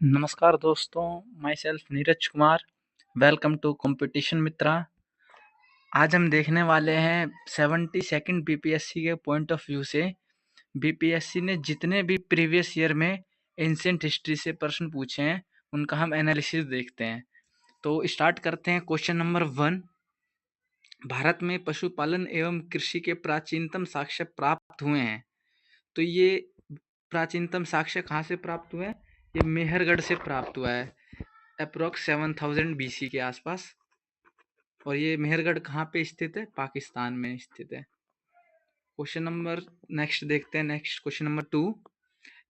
नमस्कार दोस्तों, my self Neeraj Kumar. Welcome to competition Mitra. आज हम देखने वाले हैं 72nd बीपीएससी के पॉइंट ऑफ व्यू से बीपीएससी ने जितने भी प्रीवियस ईयर में एंशिएंट हिस्ट्री से प्रश्न पूछे हैं उनका हम एनालिसिस देखते हैं। तो स्टार्ट करते हैं। क्वेश्चन नंबर 1, भारत में पशुपालन एवं कृषि के प्राचीनतम साक्ष्य प्राप्त हुए हैं। तो ये प्राचीनतम साक्ष्य कहाँ से प्राप्त हुए हैं? ये मेहरगढ़ से प्राप्त हुआ है, अप्रोक्स 7000 बीसी के आसपास। और ये मेहरगढ़ कहाँ पे स्थित है? पाकिस्तान में स्थित है। क्वेश्चन नंबर नेक्स्ट देखते हैं। नेक्स्ट क्वेश्चन नंबर 2,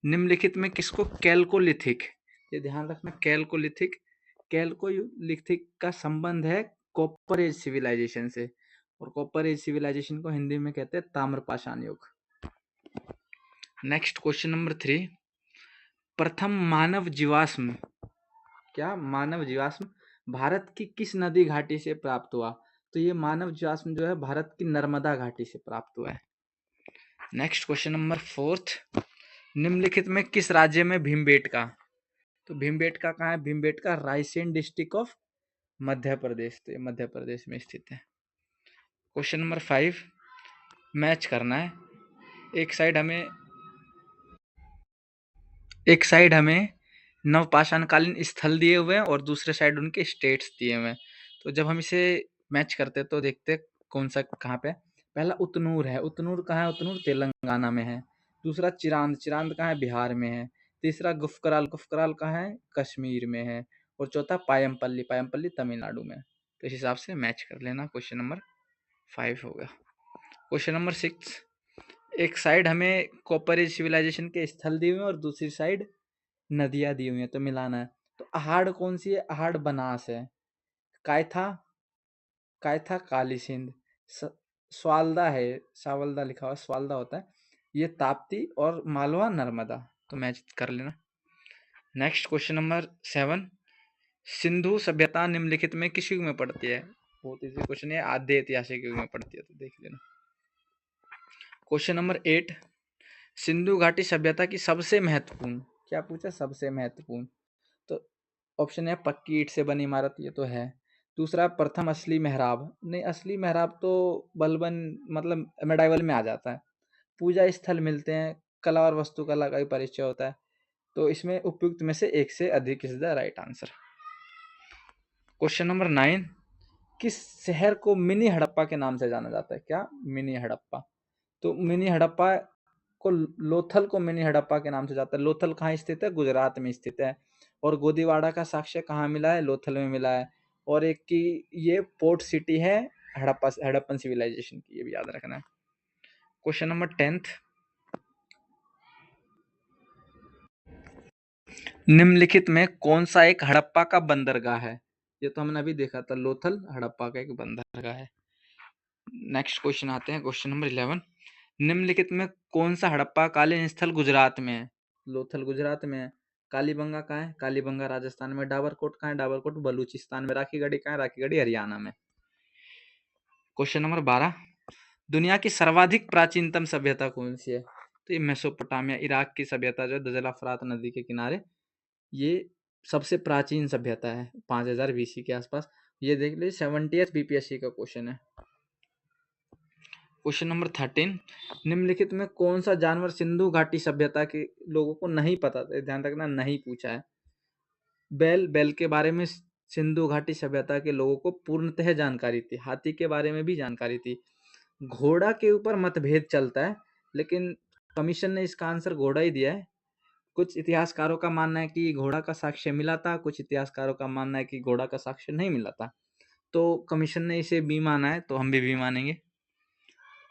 निम्नलिखित में किसको कैल्कोलिथिक, ये ध्यान रखना, कैल्कोलिथिक का संबंध है कॉपर एज सिविलाइजेशन से, और कॉपर एज सिविलाइजेशन को हिंदी में कहते हैं ताम्रपाषाण युग। नेक्स्ट क्वेश्चन नंबर 3, प्रथम मानव जीवाश्म, क्या मानव जीवाश्म भारत की किस नदी घाटी से प्राप्त हुआ? तो ये मानव जीवाश्म जो है भारत की नर्मदा घाटी से प्राप्त हुआ है। नेक्स्ट क्वेश्चन नंबर 4, निम्नलिखित में किस राज्य में भीमबेटका, तो भीमबेटका कहाँ है? भीमबेटका रायसेन डिस्ट्रिक्ट ऑफ मध्य प्रदेश, तो ये मध्य प्रदेश में स्थित है। क्वेश्चन नंबर 5, मैच करना है। एक साइड हमें नवपाषाणकालीन स्थल दिए हुए हैं और दूसरे साइड उनके स्टेट्स दिए हुए हैं। तो जब हम इसे मैच करते हैं तो देखते हैं कौन सा कहाँ पे है। पहला उतनूर है, उतनूर कहाँ है? उतनूर तेलंगाना में है। दूसरा चिरांद, चिरांद कहाँ है? बिहार में है। तीसरा गुफकराल, गुफकराल कहाँ है? कश्मीर में है। और चौथा पायमपल्ली, पायमपल्ली तमिलनाडु में। तो इस हिसाब से मैच कर लेना। क्वेश्चन नंबर 5 हो गया। क्वेश्चन नंबर 6, एक साइड हमें कॉपर एज सिविलाइजेशन के स्थल दिए हुए हैं और दूसरी साइड नदियां दी हुई हैं, तो मिलाना है। तो अहाड़ कौन सी है? अहाड़ बनास है। कायथा, कायथा काली सिंध, स्वालदा है, सावलदा लिखा हुआ, स्वालदा होता है। ये ताप्ती, और मालवा नर्मदा। तो मैच कर लेना। नेक्स्ट क्वेश्चन नंबर 7, सिंधु सभ्यता निम्नलिखित में किस युग में पड़ती है? बहुत इजी क्वेश्चन है, आद्य ऐतिहासिक युग में पड़ती है, तो देख लेना। क्वेश्चन नंबर 8, सिंधु घाटी सभ्यता की सबसे महत्वपूर्ण, क्या पूछा? सबसे महत्वपूर्ण। तो ऑप्शन है पक्की ईंट से बनी इमारत, ये तो है। दूसरा प्रथम असली मेहराब, नहीं, असली मेहराब तो बलबन मतलब मेडाइवल में आ जाता है। पूजा स्थल मिलते हैं, कला और वास्तुकला का भी परिचय होता है। तो इसमें उपयुक्त में से एक से अधिक is the right answer. Question number 9, किस शहर को मिनी हड़प्पा के नाम से जाना जाता है? क्या? मिनी हड़प्पा। तो मिनी हड़प्पा को, लोथल को मिनी हड़प्पा के नाम से जाता है। लोथल कहाँ स्थित है? गुजरात में स्थित है। और गोदीवाड़ा का साक्ष्य कहाँ मिला है? लोथल में मिला है। और एक की ये पोर्ट सिटी है हड़प्पन सिविलाइजेशन की, ये भी याद रखना है। क्वेश्चन नंबर 10, निम्नलिखित में कौन सा एक हड़प्पा का बंदरगाह है? ये तो हमने अभी देखा था, लोथल हड़प्पा का एक बंदरगाह है। नेक्स्ट क्वेश्चन आते हैं, क्वेश्चन नंबर 11, निम्नलिखित में कौन सा हड़प्पा कालीन स्थल गुजरात में है? लोथल गुजरात में है। कालीबंगा कहाँ है? कालीबंगा राजस्थान में। डाबरकोट कहाँ है? डाबरकोट बलूचिस्तान में। राखीगढ़ी कहाँ है? राखीगढ़ी हरियाणा में। क्वेश्चन नंबर 12, दुनिया की सर्वाधिक प्राचीनतम सभ्यता कौन सी है? तो ये मेसोपोटामिया, इराक की सभ्यता जो है दजला फरात नदी के किनारे, ये सबसे प्राचीन सभ्यता है, 5000 बीसी के आसपास। ये देख लीजिए, 70th बीपीएससी का क्वेश्चन है। क्वेश्चन नंबर 13, निम्नलिखित में कौन सा जानवर सिंधु घाटी सभ्यता के लोगों को नहीं पता था? ध्यान रखना, नहीं पूछा है। बैल, बैल के बारे में सिंधु घाटी सभ्यता के लोगों को पूर्णतः जानकारी थी। हाथी के बारे में भी जानकारी थी। घोड़ा के ऊपर मतभेद चलता है, लेकिन कमीशन ने इसका आंसर घोड़ा ही दिया है। कुछ इतिहासकारों का मानना है कि घोड़ा का साक्ष्य मिला था, कुछ इतिहासकारों का मानना है कि घोड़ा का साक्ष्य नहीं मिला था। तो कमीशन ने इसे बी माना है, तो हम भी बी मानेंगे।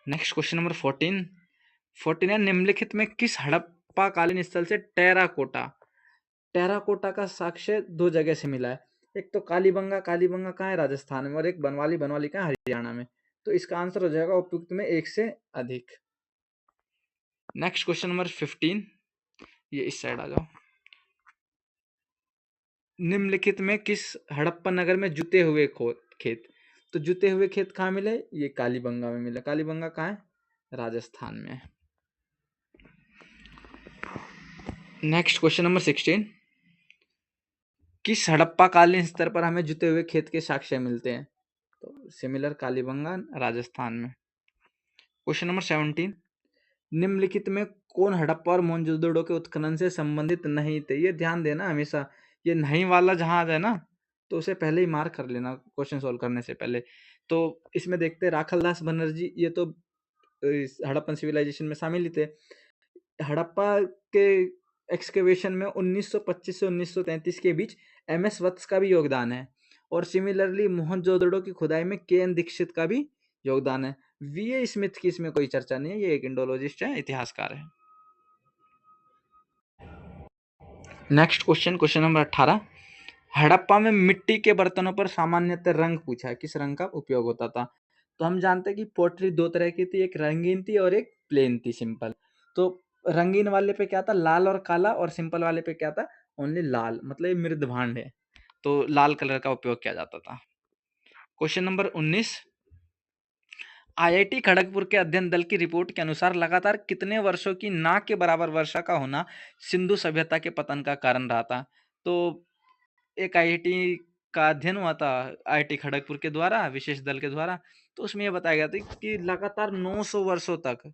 नेक्स्ट क्वेश्चन नंबर 14 है, निम्नलिखित में किस हड़प्पा कालीन स्थल से टेराकोटा, टेराकोटा का साक्ष्य दो जगह से मिला है? एक तो कालीबंगा, कालीबंगा कहाँ है? राजस्थान में। और एक बनवाली, बनवाली कहाँ है? हरियाणा में। तो इसका आंसर हो जाएगा उपयुक्त में एक से अधिक। नेक्स्ट क्वेश्चन नंबर 15, ये इस साइड आ जाओ। निम्नलिखित में किस हड़प्पा नगर में जुते हुए खेत, तो जुते हुए खेत कहाँ मिले? ये कालीबंगा में मिले। कालीबंगा कहाँ है? राजस्थान में। नेक्स्ट क्वेश्चन नंबर 16, किस हड़प्पाकालीन स्तर पर हमें जुते हुए खेत के साक्ष्य मिलते हैं? तो सिमिलर कालीबंगा राजस्थान में। क्वेश्चन नंबर 17, निम्नलिखित में कौन हड़प्पा और मोहनजोदड़ो के उत्खनन से संबंधित नहीं थे? ये ध्यान देना हमेशा, ये नहीं वाला जहां है ना, तो उसे पहले ही मार्क कर लेना क्वेश्चन सोल्व करने से पहले। तो इसमें देखते हैं राखलदास बनर्जी, ये तो इस हड़प्पन सिविलाइजेशन में शामिल ही थे। हड़प्पा के एक्सकेवेशन में 1925 से 1933 के बीच एमएस वत्स का भी योगदान है, और सिमिलरली मोहनजोदड़ो की खुदाई में केएन दीक्षित का भी योगदान है। वीए स्मिथ की इसमें कोई चर्चा नहीं है, ये एक इंडोलॉजिस्ट है, इतिहासकार है। Next question, question number 18, Harappa में मिट्टी के बर्तनों पर सामान्यतः रंग पूछा है, किस रंग का उपयोग होता था? तो हम जानते हैं कि पोट्री दो तरह की थी, एक रंगीन थी और एक प्लेन थी, सिंपल। तो रंगीन वाले पे क्या था, लाल और काला, और सिंपल वाले पे क्या था, ओनली लाल, मतलब ये मृद भांड है, तो लाल कलर का उपयोग किया जाता था। क्वेश्चन नंबर 19, आईआईटी खड़गपुर के अध्ययन दल की रिपोर्ट के अनुसार लगातार कितने वर्षों की ना के बराबर वर्षा का होना सिंधु सभ्यता के पतन का कारण रहा था? तो एक आईआईटी का अध्ययन हुआ था आईआईटी खड़गपुर के द्वारा, विशेष दल के द्वारा, तो उसमें यह बताया गया था कि लगातार 900 वर्षों तक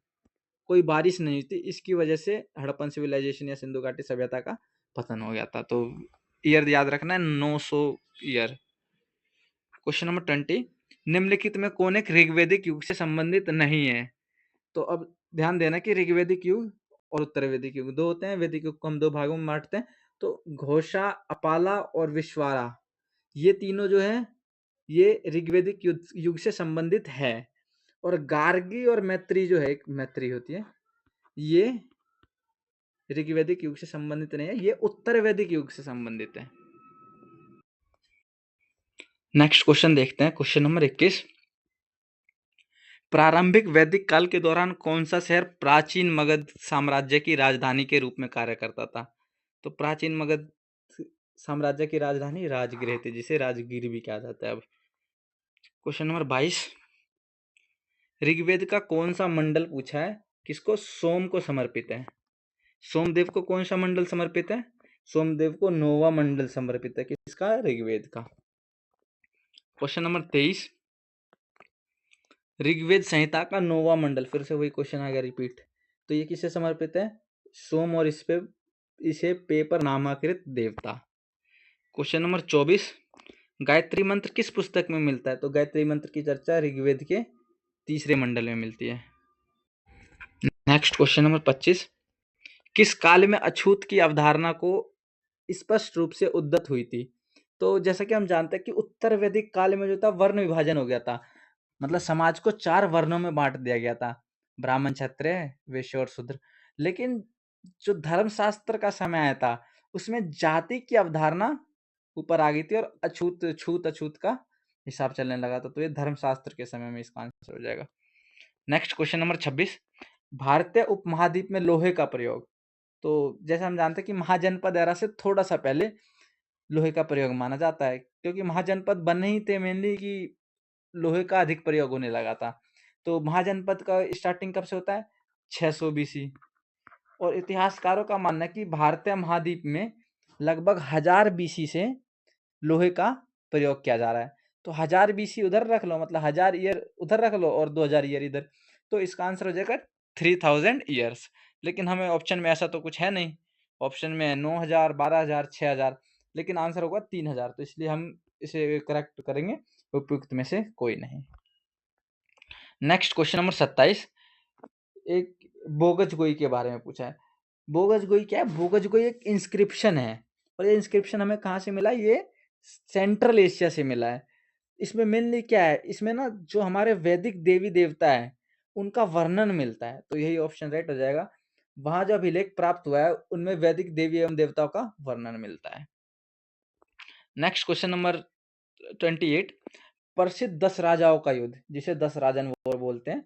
कोई बारिश नहीं हुई थी, इसकी वजह से हड़प्पन सिविलाइजेशन या सिंधु घाटी सभ्यता का पतन हो गया था। तो ईयर याद रखना है, 900 ईयर। क्वेश्चन नंबर 20, निम्नलिखित में कौन एक ऋग्वैदिक युग से संबंधित नहीं है? तो अब ध्यान देना कि ऋग्वैदिक युग और उत्तर वैदिक युग दो होते हैं। वैदिक युग को हम दो भागों में बांटते हैं, तो घोषा, अपाला और विश्वारा, ये तीनों जो है ये ऋग्वैदिक युग से संबंधित है। और गार्गी और मैत्री जो है, एक मैत्री होती है, ये ऋग्वैदिक युग से संबंधित नहीं है, ये उत्तर वैदिक युग से संबंधित है। नेक्स्ट क्वेश्चन देखते हैं, क्वेश्चन नंबर 21, प्रारंभिक वैदिक काल के दौरान कौन सा शहर प्राचीन मगध साम्राज्य की राजधानी के रूप में कार्य करता था? तो प्राचीन मगध साम्राज्य की राजधानी राजगृह थी, जिसे राजगीर भी कहा जाता है अब। क्वेश्चन नंबर 22, ऋग्वेद का कौन सा मंडल पूछा है, किसको सोम को समर्पित है? सोमदेव को कौन सा मंडल समर्पित है? सोमदेव को नोवा मंडल समर्पित है, किसका? ऋग्वेद का। क्वेश्चन नंबर 23, ऋग्वेद संहिता का नोवा मंडल, फिर से वही क्वेश्चन आ गया रिपीट, तो ये किसे समर्पित है? सोम और इसे पे पर नामांकित देवता। क्वेश्चन नंबर 24, गायत्री मंत्र किस पुस्तक में मिलता है? तो गायत्री मंत्र की चर्चा ऋग्वेद के तीसरे मंडल में मिलती है। नेक्स्ट क्वेश्चन नंबर 25, किस काल में अछूत की अवधारणा को स्पष्ट रूप से उद्गत हुई थी? तो जैसा कि हम जानते हैं कि उत्तर वैदिक काल में जो था वर्ण विभाजन हो गया था, मतलब समाज को 4 वर्णों में बांट दिया गया था, ब्राह्मण, क्षत्रिय, वैश्य और शूद्र। लेकिन जो धर्मशास्त्र का समय आया था, उसमें जाति की अवधारणा ऊपर आ गई थी और अछूत, छूत अछूत का हिसाब चलने लगा था। तो ये धर्मशास्त्र के समय में इसका आंसर हो जाएगा। नेक्स्ट क्वेश्चन नंबर 26, भारतीय उपमहाद्वीप में लोहे का प्रयोग। तो जैसा हम जानते हैं कि महाजनपद एरा से थोड़ा सा पहले लोहे का प्रयोग माना जाता है, क्योंकि महाजनपद बने ही थे मेनली कि लोहे का अधिक प्रयोग होने लगा था। तो महाजनपद का स्टार्टिंग कब से होता है? 600 बीसी। और इतिहासकारों का मानना है कि भारतीय महाद्वीप में लगभग 1000 बीसी से लोहे का प्रयोग किया जा रहा है। तो 1000 बीसी उधर रख लो, मतलब 1000 ईयर उधर रख लो और 2000 ईयर इधर, तो इसका आंसर हो जाएगा 3000 ईयर्स। लेकिन हमें ऑप्शन में ऐसा तो कुछ है नहीं, ऑप्शन में 9000, 12000, 6000, लेकिन आंसर होगा 3000, तो इसलिए हम इसे करेक्ट करेंगे, उपयुक्त में से कोई नहीं। नेक्स्ट क्वेश्चन नंबर 27, एक बोगज गोई के बारे में पूछा है। बोगज गोई क्या है? बोगज गोई एक इंस्क्रिप्शन है, और ये इंस्क्रिप्शन हमें कहाँ से मिला? ये सेंट्रल एशिया से मिला है। इसमें मेनली क्या है, इसमें ना जो हमारे वैदिक देवी देवता है उनका वर्णन मिलता है, तो यही ऑप्शन राइट हो जाएगा। वहां जो अभिलेख प्राप्त हुआ है उनमें वैदिक देवी एवं देवताओं का वर्णन मिलता है। नेक्स्ट क्वेश्चन नंबर 28, प्रसिद्ध 10 राजाओं का युद्ध, जिसे 10 राजन वॉर बोलते हैं,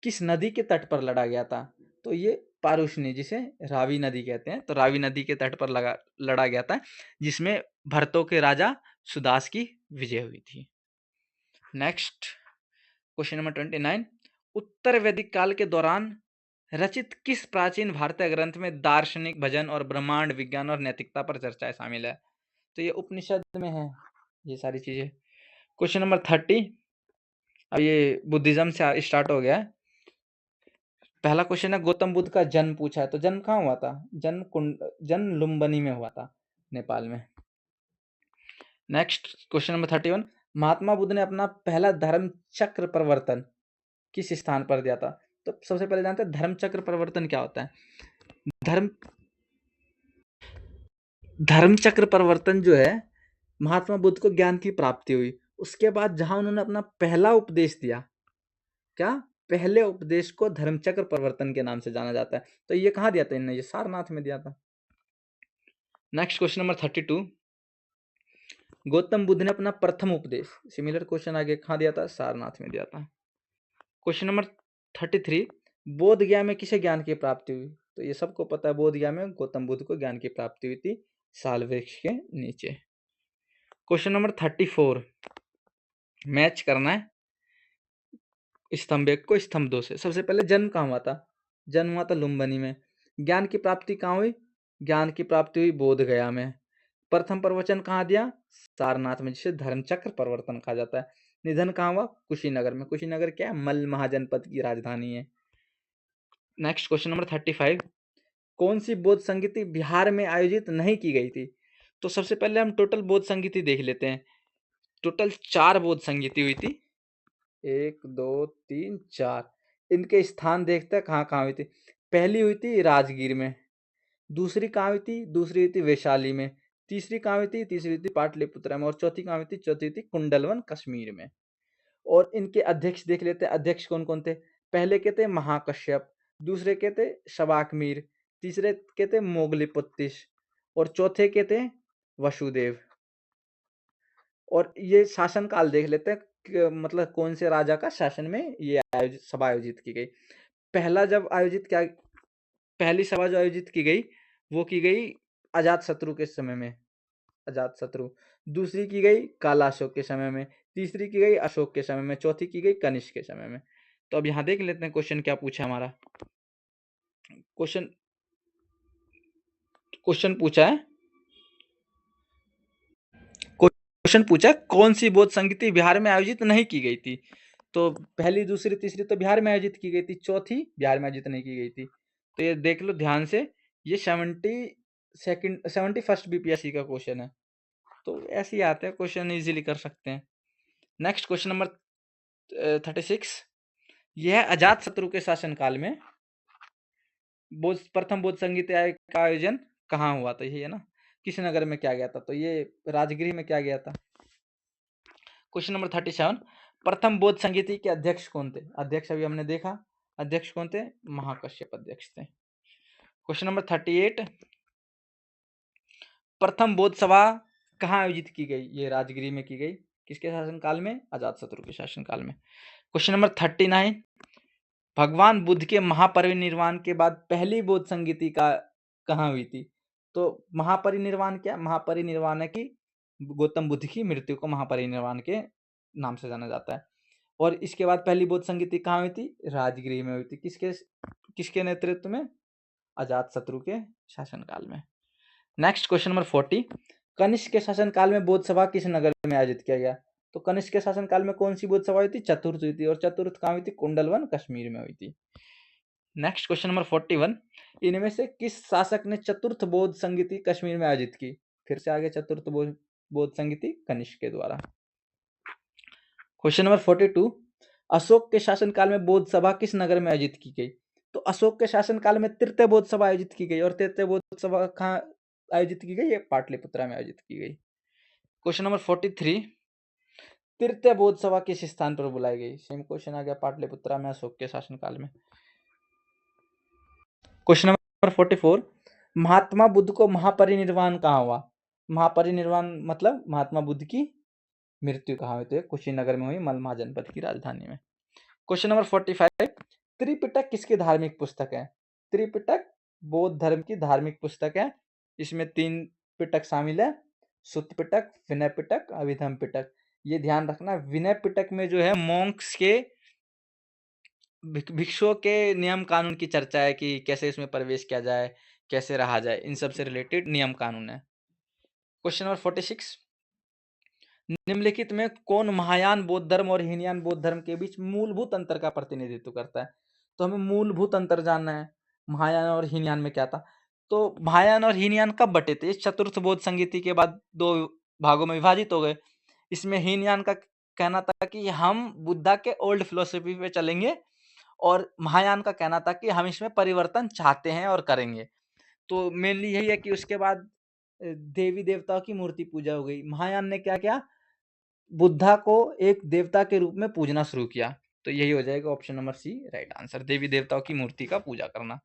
किस नदी के तट पर लड़ा गया था? तो ये पारुष्णी, जिसे रावी नदी कहते हैं, तो रावी नदी के तट पर लड़ा गया था, जिसमें भरतों के राजा सुदास की विजय हुई थी। नेक्स्ट क्वेश्चन नंबर 29, उत्तर वैदिक काल के दौरान रचित किस प्राचीन भारतीय ग्रंथ में दार्शनिक, भजन और ब्रह्मांड विज्ञान और नैतिकता पर चर्चाएं शामिल है? तो ये उपनिषद में है ये सारी चीजें। Question number 30। अब ये बुद्धिज्म से स्टार्ट हो गया है। पहला क्वेश्चन है, गौतम बुद्ध का जन्म पूछा है, तो जन्म कहाँ हुआ था? जन्म लुम्बिनी में हुआ था, नेपाल में। Next question number 31। Mahatma Buddha ने अपना पहला धर्म चक्र परिवर्तन किस स्थान पर दिया था? तो सबसे पहले जानते हैं धर्म चक्र परिवर्तन क्या होता है। धर्म धर्म चक्र परिवर्तन जो है, महात्मा बुद्ध को ज्ञान की प्राप्ति हुई, उसके बाद जहां उन्होंने अपना पहला उपदेश दिया, क्या पहले उपदेश को धर्म चक्र परिवर्तन के नाम से जाना जाता है। तो ये कहाँ दिया था इन्होंने? ये सारनाथ में दिया था। Next question number 32। Gautam Buddha ने अपना प्रथम उपदेश, सिमिलर क्वेश्चन आगे कहाँ दिया था? सारनाथ में दिया था। Question number 33। बोध गया में किसे ज्ञान की प्राप्ति हुई? तो ये सबको पता है, बोध गया में गौतम बुद्ध को ज्ञान की प्राप्ति हुई थी साल वृक्ष के नीचे। Question number 34। मैच करना है स्तंभ 1 को स्तंभ 2 से। सबसे पहले जन्म कहाँ हुआ था? जन्म हुआ था लुम्बिनी में। ज्ञान की प्राप्ति कहाँ हुई? ज्ञान की प्राप्ति हुई बोध गया में। प्रथम प्रवचन कहाँ दिया? सारनाथ में, जिसे धर्म चक्र परिवर्तन कहा जाता है। निधन कहाँ हुआ? कुशीनगर में। कुशीनगर क्या है? मल्ल महाजनपद की राजधानी है। Next question number 35। कौन सी बौद्ध संगीति बिहार में आयोजित नहीं की गई थी? तो सबसे पहले हम टोटल बौद्ध संगीति देख लेते हैं। टोटल 4 बौद्ध संगीति हुई थी। 1 2 3 4। इनके स्थान देखते हैं कहाँ कहाँ हुई थी। पहली हुई थी राजगीर में। दूसरी कहाँ हुई थी? दूसरी हुई थी वैशाली में। तीसरी कहाँ हुई थी? तीसरी हुई थी पाटलिपुत्र में। और चौथी कहाँ हुई थी? चौथी हुई थी कुंडलवन कश्मीर में। और इनके अध्यक्ष देख लेते हैं। अध्यक्ष कौन कौन थे? पहले के थे महाकश्यप, दूसरे के थे शबाकमीर, तीसरे के थे मोगलिपुत्तिश, और चौथे के थे वसुदेव। और ये शासन काल देख लेते हैं मतलब कौन से राजा का शासन में ये सभा आयोजित की गई। पहला जब आयोजित क्या, पहली सभा जो आयोजित की गई वो की गई अजात शत्रु के समय में, अजात शत्रु। दूसरी की गई कालाशोक के समय में। तीसरी की गई अशोक के समय में। चौथी की गई कनिष्क के समय में। तो अब यहाँ देख लेते हैं क्वेश्चन क्या पूछा हमारा। क्वेश्चन क्वेश्चन पूछा है क्वेश्चन पूछा कौन सी बौद्ध संगीति बिहार में आयोजित नहीं की गई थी? तो पहली दूसरी तीसरी तो बिहार में आयोजित की गई थी, चौथी बिहार में आयोजित नहीं की गई थी। तो ये देख लो ध्यान से, ये 71st बीपीएससी का क्वेश्चन है। तो ऐसे ही आते हैं क्वेश्चन, इजीली कर सकते हैं। Next question number 36। यह अजात शत्रु के शासनकाल में प्रथम बौद्ध संगीत का आयोजन कहाँ हुआ था? यही है ना, किस नगर में क्या गया था? तो ये राजगीर में क्या गया था। Question number 37। प्रथम बौद्ध संगीति के अध्यक्ष कौन थे? अध्यक्ष अभी हमने देखा, अध्यक्ष कौन थे? महाकश्यप अध्यक्ष थे। Question number 38। प्रथम बौद्ध सभा कहाँ आयोजित की गई? ये राजगिरी में की गई। किसके शासनकाल में? अजातशत्रु के शासनकाल में। Question number 39। भगवान बुद्ध के महापरिनिर्वाण के बाद पहली बौद्ध संगीति का कहाँ हुई थी? तो महापरिनिर्वाण क्या? महापरिनिर्वाण है कि गौतम बुद्ध की मृत्यु को महापरिनिर्वाण के नाम से जाना जाता है। और इसके बाद पहली बौद्ध संगीति कहाँ हुई थी? राजगृह में हुई थी। किसके किसके नेतृत्व में? अजातशत्रु के शासनकाल में। Next question number 40। कनिष्क के शासनकाल में बौद्ध सभा किस नगर में आयोजित किया गया? तो कनिष्क के शासनकाल में कौन सी बौद्ध सभा हुई थी? चतुर्थ हुई थी। और चतुर्थ कहाँ हुई थी? कुंडलवन कश्मीर में हुई थी। Next question number 41। इनमें से किस शासक ने चतुर्थ बौद्ध संगीति कश्मीर में आयोजित की? फिर से आगे चतुर्थ बौद्ध संगीति कनिष्क के द्वारा। Question number 42। अशोक के शासनकाल में बौद्ध सभा किस नगर में आयोजित की गई? तो अशोक के शासनकाल में तृतीय बौद्ध सभा आयोजित की गई। और तृतीय बौद्ध सभा कहाँ आयोजित की गई? ये पाटलिपुत्रा में आयोजित की गई। Question number 43। तृतीय बौद्ध सभा किस स्थान पर बुलाई गई? सेम क्वेश्चन आ गया, पाटलिपुत्रा में अशोक के शासनकाल में। Question number 44। महात्मा बुद्ध को महापरिनिर्वाण कहाँ हुआ? महापरिनिर्वाण मतलब महात्मा बुद्ध की मृत्यु कहाँ हुई? तो कुशीनगर में हुई, मलमा जनपद की राजधानी में। Question number 45। त्रिपिटक किसकी धार्मिक पुस्तक है? त्रिपिटक बौद्ध धर्म की धार्मिक पुस्तक है। इसमें 3 पिटक शामिल है, सुत्त पिटक, विनय पिटक, अभिधम पिटक। ये ध्यान रखना, विनय पिटक में जो है मॉन्क्स के भिक्षुओं के नियम कानून की चर्चा है कि कैसे इसमें प्रवेश किया जाए, कैसे रहा जाए, इन सब से रिलेटेड नियम कानून है। क्वेश्चन नंबर 46, निम्नलिखित में कौन महायान बौद्ध धर्म और हीनयान बौद्ध धर्म के बीच मूलभूत अंतर का प्रतिनिधित्व करता है? तो हमें मूलभूत अंतर जानना है, महायान और हीनयान में क्या था। तो महायान और हीनयान कब बटे थे? चतुर्थ बौद्ध संगीति के बाद दो भागों में विभाजित हो गए। इसमें हीनयान का कहना था कि हम बुद्धा के ओल्ड फिलोसफी पे चलेंगे, और महायान का कहना था कि हम इसमें परिवर्तन चाहते हैं और करेंगे। तो मेनली यही है कि उसके बाद देवी देवताओं की मूर्ति पूजा हो गई। महायान ने क्या किया? बुद्धा को एक देवता के रूप में पूजना शुरू किया। तो यही हो जाएगा option number C right answer, देवी देवताओं की मूर्ति का पूजा करना।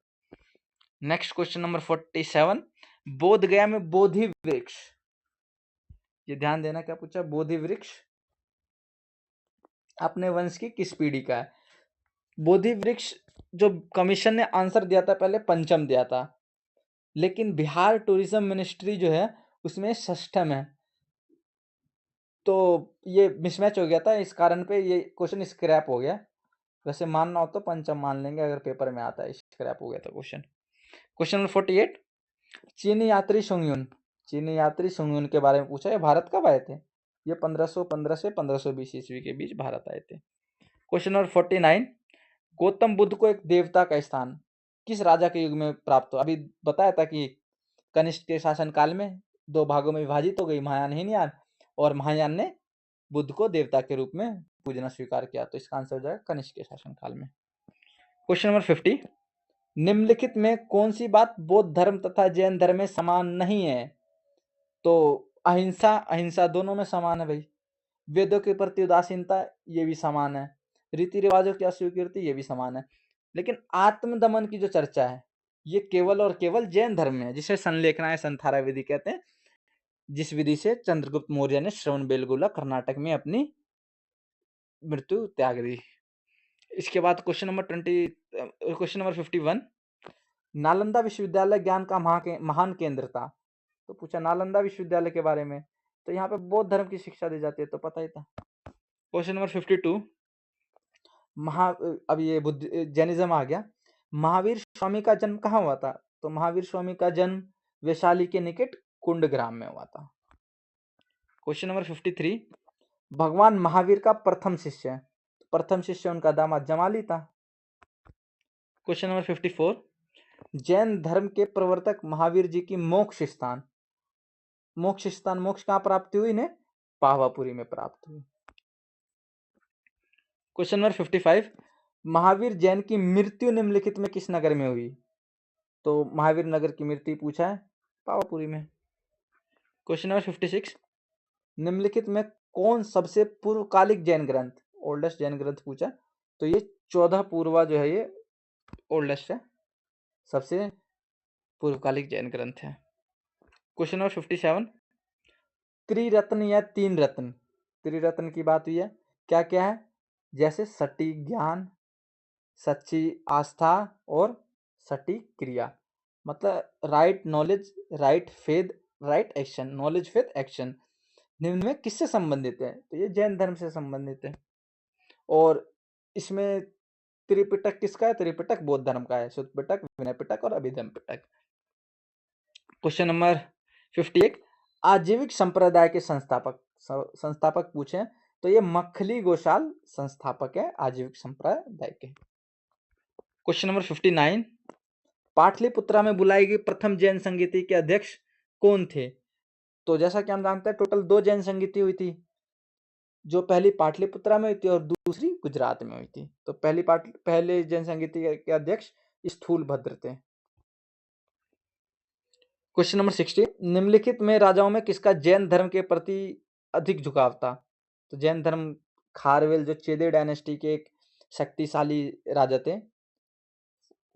नेक्स्ट क्वेश्चन नंबर 47, बोध गया में बोधि वृक्ष, ये ध्यान देना क्या पूछा, बोधि वृक्ष अपने वंश की किस पीढ़ी का है? बोधि वृक्ष जो कमीशन ने आंसर दिया था पहले पंचम दिया था, लेकिन बिहार टूरिज्म मिनिस्ट्री जो है उसमें षष्ठम है, तो ये मिसमैच हो गया था, इस कारण पे ये क्वेश्चन स्क्रैप हो गया। वैसे मानना हो तो पंचम मान लेंगे, अगर पेपर में आता है, स्क्रैप हो गया था क्वेश्चन। क्वेश्चन नंबर 48, चीनी यात्री सुंगयुन, चीनी यात्री सुंगयुन के बारे में पूछा है, भारत कब आए थे? ये 1515 से 1520 ईस्वी के बीच भारत आए थे। क्वेश्चन नंबर 49, गौतम बुद्ध को एक देवता का स्थान किस राजा के युग में प्राप्त हुआ? अभी बताया था कि कनिष्क के शासनकाल में दो भागों में विभाजित हो गई, महायान हीनयान, और महायान ने बुद्ध को देवता के रूप में पूजना स्वीकार किया। तो इसका आंसर हो जाएगा कनिष्क के शासनकाल में। क्वेश्चन नंबर 50, निम्नलिखित में कौन सी बात बौद्ध धर्म तथा जैन धर्म में समान नहीं है? तो अहिंसा, अहिंसा दोनों में समान है भाई। वेदों के प्रति उदासीनता, ये भी समान है। रीति रिवाजों की अस्वीकृति, ये भी समान है। लेकिन आत्मदमन की जो चर्चा है, ये केवल और केवल जैन धर्म में है, जिसे संलेखनाएं संथारा विधि कहते हैं, जिस विधि से चंद्रगुप्त मौर्य ने श्रवणबेलगोला कर्नाटक में अपनी मृत्यु त्याग दी। इसके बाद क्वेश्चन नंबर 51, नालंदा विश्वविद्यालय ज्ञान का महान केंद्र था। तो पूछा नालंदा विश्वविद्यालय के बारे में, तो यहाँ पे बौद्ध धर्म की शिक्षा दी जाती है, तो पता ही था। क्वेश्चन नंबर 52, अब ये बुद्ध जैनिज्म आ गया। महावीर स्वामी का जन्म कहाँ हुआ था? तो महावीर स्वामी का जन्म वैशाली के निकट कुंडग्राम में हुआ था। क्वेश्चन नंबर 53, भगवान महावीर का प्रथम शिष्य, प्रथम शिष्य उनका दामाद जमाली था। क्वेश्चन नंबर 54, जैन धर्म के प्रवर्तक महावीर जी की मोक्ष स्थान, मोक्ष कहाँ प्राप्ति हुई ने? पावापुरी में प्राप्त हुई। क्वेश्चन नंबर 55, महावीर जैन की मृत्यु निम्नलिखित में किस नगर में हुई? तो महावीर नगर की मृत्यु पूछा है, पावापुरी में। क्वेश्चन नंबर 56, निम्नलिखित में कौन सबसे पूर्वकालिक जैन ग्रंथ, ओल्डेस्ट जैन ग्रंथ पूछा, तो ये 14 पूर्वा जो है ये ओल्डेस्ट है, सबसे पूर्वकालिक जैन ग्रंथ है। क्वेश्चन नंबर 57, त्रिरत्न या तीन रत्न, त्रिरत्न की बात हुई है, क्या क्या है? जैसे सटीक ज्ञान, सच्ची आस्था और सटीक क्रिया, मतलब right knowledge, right faith, right action, knowledge faith action, निम्न में किससे संबंधित है? तो ये जैन धर्म से संबंधित है। और इसमें त्रिपिटक किसका है? त्रिपिटक बौद्ध धर्म का है, शुद्ध पिटक, विनय पिटक और अभिधम पिटक। क्वेश्चन नंबर 51, आजीविक संप्रदाय के संस्थापक पूछे, तो ये मखली गोशाल संस्थापक है आजीविक संप्रदाय के। क्वेश्चन नंबर 59, पाटलिपुत्रा में बुलाई गई प्रथम जैन संगीति के अध्यक्ष कौन थे? तो जैसा कि हम जानते हैं टोटल 2 जैन संगीति हुई थी, जो पहली पाटलिपुत्रा में हुई थी और दूसरी गुजरात में हुई थी। तो पहले जैन संगीति के अध्यक्ष स्थूलभद्र थे। क्वेश्चन नंबर 60, निम्नलिखित में राजाओं में किसका जैन धर्म के प्रति अधिक झुकाव था? तो जैन धर्म, खारवेल जो चेदे डायनेस्टी के एक शक्तिशाली राजा थे,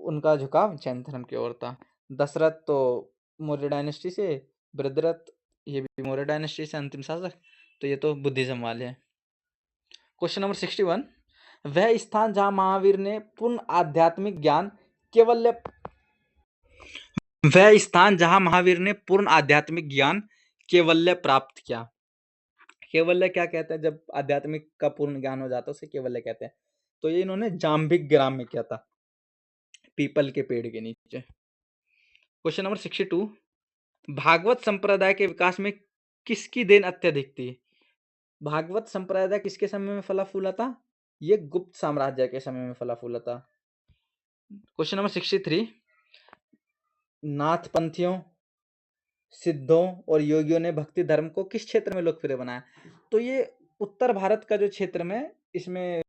उनका झुकाव जैन धर्म की ओर था। दशरथ तो मौर्य डायनेस्टी से, बृहद्रथ ये भी मौर्य डायनेस्टी से अंतिम शासक, तो ये तो बुद्धिज्म वाले हैं। क्वेश्चन नंबर 61, वह स्थान जहां महावीर ने पूर्ण आध्यात्मिक ज्ञान केवल्य वह स्थान जहां महावीर ने पूर्ण आध्यात्मिक ज्ञान केवल्य प्राप्त किया। केवल्य क्या कहते हैं? जब आध्यात्मिक का पूर्ण ज्ञान हो जाता है उसे केवल्य कहते हैं। तो ये इन्होंने जाम्बिक ग्राम में किया था, पीपल के पेड़ के नीचे। क्वेश्चन नंबर 62, भागवत संप्रदाय के विकास में किसकी देन अत्यधिक थी? भागवत संप्रदाय किसके समय में फला फूला था? ये गुप्त साम्राज्य के समय में फला फूला था। क्वेश्चन नंबर 63, नाथ पंथियों, सिद्धों और योगियों ने भक्ति धर्म को किस क्षेत्र में लोकप्रिय बनाया? तो ये उत्तर भारत का जो क्षेत्र में, इसमें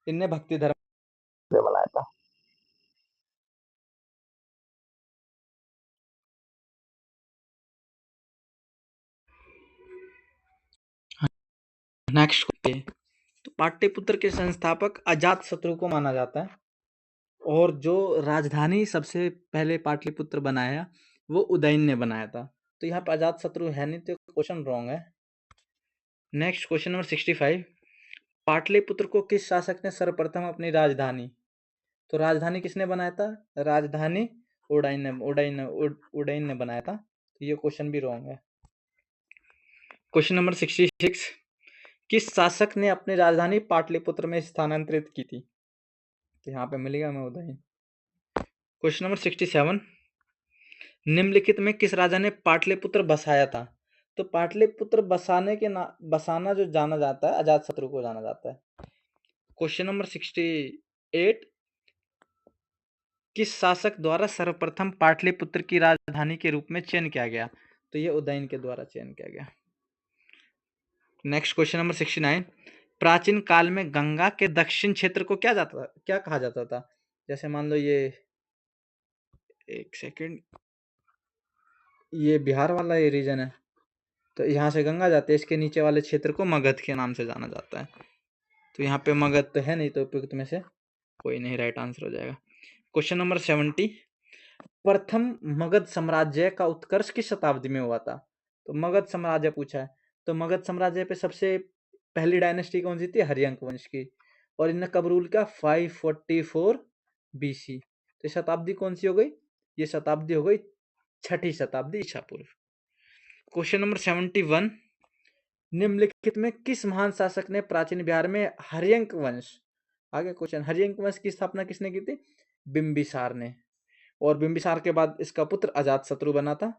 इनने भक्ति धर्म बनाया था। नेक्स्ट, तो पाटलिपुत्र के संस्थापक अजात शत्रु को माना जाता है, और जो राजधानी सबसे पहले पाटलिपुत्र बनाया वो उदयन ने बनाया था। तो यहाँ पे अजात शत्रु है नहीं, तो क्वेश्चन रॉन्ग है। नेक्स्ट, क्वेश्चन नंबर 65, पाटलिपुत्र को किस शासक ने सर्वप्रथम अपनी राजधानी, तो राजधानी किसने बनाया था? राजधानी उदयन ने बनाया था। तो ये क्वेश्चन भी रॉन्ग है। क्वेश्चन नंबर 66, किस शासक ने अपनी राजधानी पाटलिपुत्र में स्थानांतरित की थी? तो यहाँ पे मिलेगा मैं उदयन। क्वेश्चन नंबर 67, निम्नलिखित में किस राजा ने पाटलिपुत्र बसाया था? तो पाटलिपुत्र बसाना जो जाना जाता है, अजातशत्रु को जाना जाता है। क्वेश्चन नंबर 68, किस शासक द्वारा सर्वप्रथम पाटलिपुत्र की राजधानी के रूप में चयन किया गया? तो ये उदयन के द्वारा चयन किया गया। नेक्स्ट, क्वेश्चन नंबर 69, प्राचीन काल में गंगा के दक्षिण क्षेत्र को क्या कहा जाता था? जैसे मान लो ये, एक सेकंड, ये बिहार वाला ये रीजन है, तो यहाँ से गंगा जाती है, इसके नीचे वाले क्षेत्र को मगध के नाम से जाना जाता है। तो यहाँ पे मगध तो है नहीं, तो उपयुक्त में से कोई नहीं राइट आंसर हो जाएगा। क्वेश्चन नंबर 70, प्रथम मगध साम्राज्य का उत्कर्ष किस शताब्दी में हुआ था? तो मगध साम्राज्य पूछा है, तो मगध साम्राज्य पे सबसे पहली डायनेस्टी कौन सी थी? हर्यंक वंश की, और इन्हें कब रूल किया? 544 BC। तो शताब्दी कौन सी हो गई? ये शताब्दी हो गई छठी शताब्दी ईसा पूर्व। क्वेश्चन नंबर 71, निम्नलिखित में किस महान शासक ने प्राचीन बिहार में हर्यंक वंश, आगे क्वेश्चन, हर्यंक वंश की स्थापना किसने की थी? बिंबिसार ने। और बिंबिसार के बाद इसका पुत्र अजातशत्रु बना था,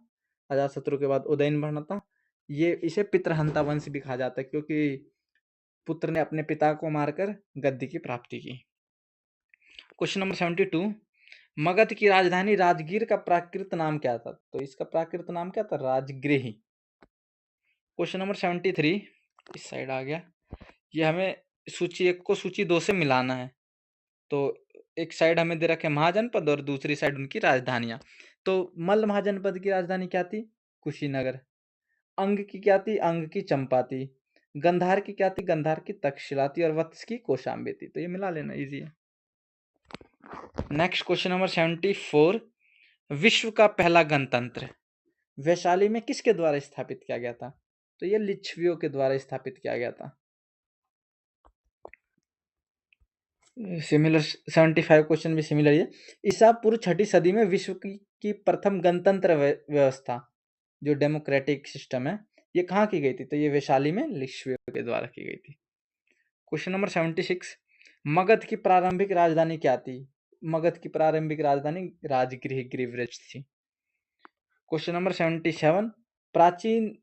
अजातशत्रु के बाद उदयन बना था। ये इसे पितृहंता वंश भी कहा जाता है, क्योंकि पुत्र ने अपने पिता को मारकर गद्दी की प्राप्ति की। क्वेश्चन नंबर 72, मगध की राजधानी राजगीर का प्राकृत नाम क्या था? तो इसका प्राकृत नाम क्या था? राजगृही। क्वेश्चन नंबर 73, इस साइड आ गया, ये हमें सूची 1 को सूची 2 से मिलाना है। तो एक साइड हमें दे रखे महाजनपद और दूसरी साइड उनकी राजधानियां। तो मल्ल महाजनपद की राजधानी क्या थी? कुशीनगर। अंग की क्या थी? अंग की चंपा थी। गंधार की क्या थी? गंधार की तक्षशिला थी। और वत्स की कौशाम्बी थी। तो ये मिला लेना, इजी है। नेक्स्ट, क्वेश्चन नंबर 74, विश्व का पहला गणतंत्र वैशाली में किसके द्वारा स्थापित किया गया था? तो ये लिच्छवियों के द्वारा स्थापित किया गया था। सिमिलर 75 क्वेश्चन भी सिमिलर ही है। ईसा पूर्व छठी सदी में विश्व की प्रथम गणतंत्र व्यवस्था, जो डेमोक्रेटिक सिस्टम है, ये कहाँ की गई थी? तो ये वैशाली में लिच्छवियों के द्वारा की गई थी। क्वेश्चन नंबर 76, मगध की प्रारंभिक राजधानी क्या थी? मगध की प्रारंभिक राजधानी राजगृह गिरिव्रज थी। क्वेश्चन नंबर 77, प्राचीन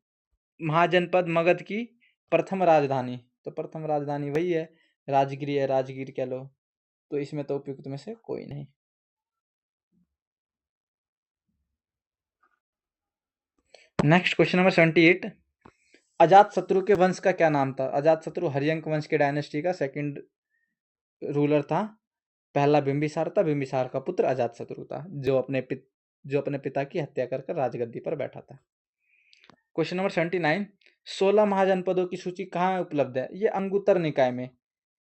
महाजनपद मगध की प्रथम राजधानी, तो प्रथम राजधानी वही है, राजगिरी है, राजगीर कह लो। तो इसमें तो उपयुक्त में से कोई नहीं। नेक्स्ट, क्वेश्चन नंबर 78, अजात शत्रु के वंश का क्या नाम था? अजात शत्रु हर्यंक वंश के डायनेस्टी का सेकंड रूलर था। पहला बिंबिसार था, बिंबिसार का पुत्र अजात शत्रु था, जो अपने पिता की हत्या कर राजगद्दी पर बैठा था। क्वेश्चन नंबर 79, 16 महाजनपदों की सूची कहाँ उपलब्ध है? ये अंगुत्तर निकाय में,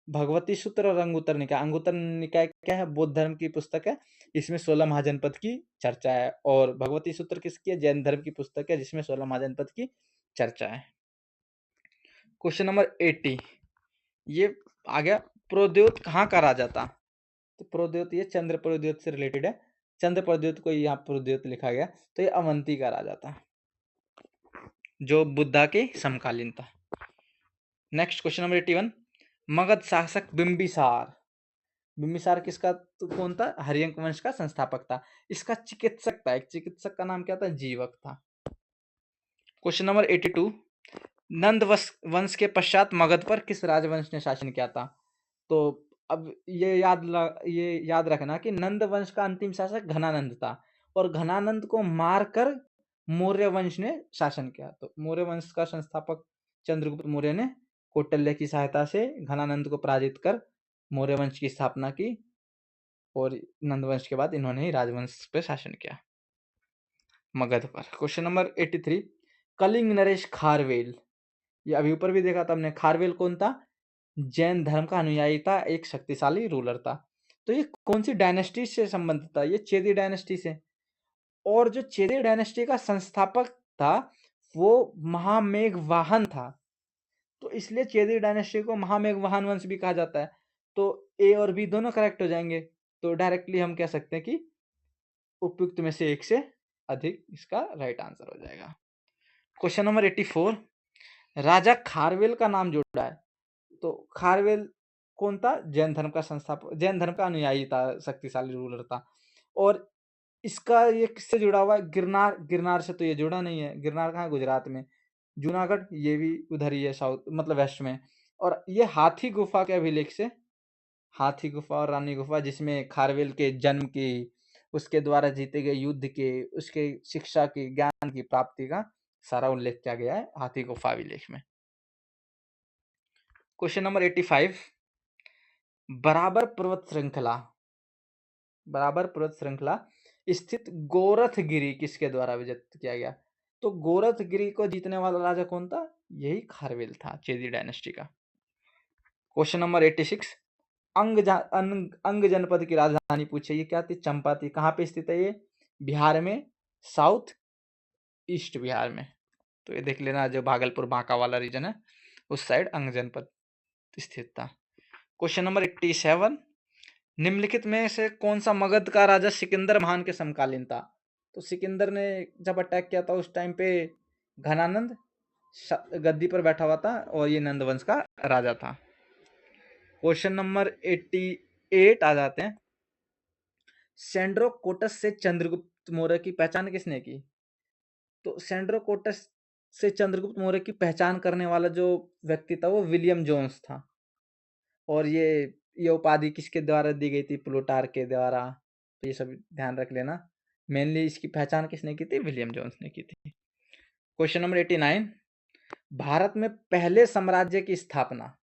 भगवती सूत्र और अंगुत्तर निकाय। अंगुत्तर निकाय क्या है? बौद्ध धर्म की पुस्तक है, इसमें 16 महाजनपद की चर्चा है। और भगवती सूत्र किसकी है? जैन धर्म की पुस्तक है, जिसमें 16 महाजनपद की चर्चा है। क्वेश्चन नंबर 80, ये आ गया, प्रोद्योत कहाँ का राजा था? तो प्रोद्योत ये चंद्र प्रोद्योत से रिलेटेड है, चंद्र प्रोद्योत को यहाँ प्रोद्योत लिखा गया। तो ये अवंती का राजा था, जो बुद्धा के समकालीन था। नेक्स्ट, क्वेश्चन नंबर 81, मगध शासक बिंबिसार, बिंबिसार किसका, तो कौन था? हर्यंक वंश का संस्थापक था। इसका चिकित्सक था, एक चिकित्सक का नाम क्या था? जीवक था। क्वेश्चन नंबर 82, नंद वंश के पश्चात मगध पर किस राजवंश ने शासन किया था? तो अब ये याद रखना कि नंद वंश का अंतिम शासक घनानंद था और घनानंद को मारकर मौर्य वंश ने शासन किया। तो मौर्य वंश का संस्थापक चंद्रगुप्त मौर्य ने कौटिल्य की सहायता से घनानंद को पराजित कर मौर्य वंश की स्थापना की और नंद वंश के बाद इन्होंने ही राजवंश पे शासन किया मगध पर। क्वेश्चन नंबर 83, कलिंग नरेश खारवेल, ये अभी ऊपर भी देखा था हमने। खारवेल कौन था? जैन धर्म का अनुयायी था, एक शक्तिशाली रूलर था। तो ये कौन सी डायनेस्टी से संबंधित था? ये चेदी डायनेस्टी से। और जो चेदी डायनेस्टी का संस्थापक था वो महामेघवाहन था, तो इसलिए चेदी डायनेस्टी को महामेघवाहन वंश भी कहा जाता है। तो ए और बी दोनों करेक्ट हो जाएंगे। तो डायरेक्टली हम कह सकते हैं कि उपयुक्त में से एक से अधिक इसका राइट आंसर हो जाएगा। क्वेश्चन नंबर 84, राजा खारवेल का नाम जुड़ा है। तो खारवेल कौन था? जैन धर्म का संस्थापक, जैन धर्म का अनुयायी था, शक्तिशाली रूलर था। और इसका ये किससे जुड़ा हुआ है? गिरनार। गिरनार से तो ये जुड़ा नहीं है। गिरनार कहाँ है? गुजरात में। जूनागढ़ ये भी उधर ही है, साउथ मतलब वेस्ट में। और ये हाथी गुफा के अभिलेख से, हाथी गुफा और रानी गुफा, जिसमें खारवेल के जन्म की, उसके द्वारा जीते गए युद्ध के, उसके शिक्षा की, ज्ञान की प्राप्ति का सारा उल्लेख किया गया है हाथी गुफा अभिलेख में। क्वेश्चन नंबर 85, बराबर पर्वत श्रृंखला, बराबर पर्वत श्रृंखला स्थित गोरखगिरी किसके द्वारा विजित किया गया? तो गोरखगिरी को जीतने वाला राजा कौन था? यही खारवेल था, चेदी डायनेस्टी का। क्वेश्चन नंबर 86, अंग जनपद की राजधानी पूछे, ये क्या थी? चंपा थी। कहाँ पे स्थित है ये? बिहार में, साउथ ईस्ट बिहार में। तो ये देख लेना, जो भागलपुर बांका वाला रीजन है उस साइड अंग जनपद स्थित था। क्वेश्चन नंबर 87, निम्नलिखित में से कौन सा मगध का राजा सिकंदर महान के समकालीन था? तो सिकंदर ने जब अटैक किया था उस टाइम पे घनानंद गद्दी पर बैठा हुआ था और ये नंद वंश का राजा था। क्वेश्चन नंबर 88 आ जाते हैं, सेंड्रोकोटस से चंद्रगुप्त मौर्य की पहचान किसने की? तो सेंड्रोकोटस से चंद्रगुप्त मौर्य की पहचान करने वाला जो व्यक्ति था वो विलियम जोन्स था। और ये उपाधि किसके द्वारा दी गई थी? प्लूटार्क के द्वारा। तो ये सब ध्यान रख लेना। मेनली इसकी पहचान किसने की थी? विलियम जोन्स ने की थी। क्वेश्चन नंबर 89, भारत में पहले साम्राज्य की स्थापना,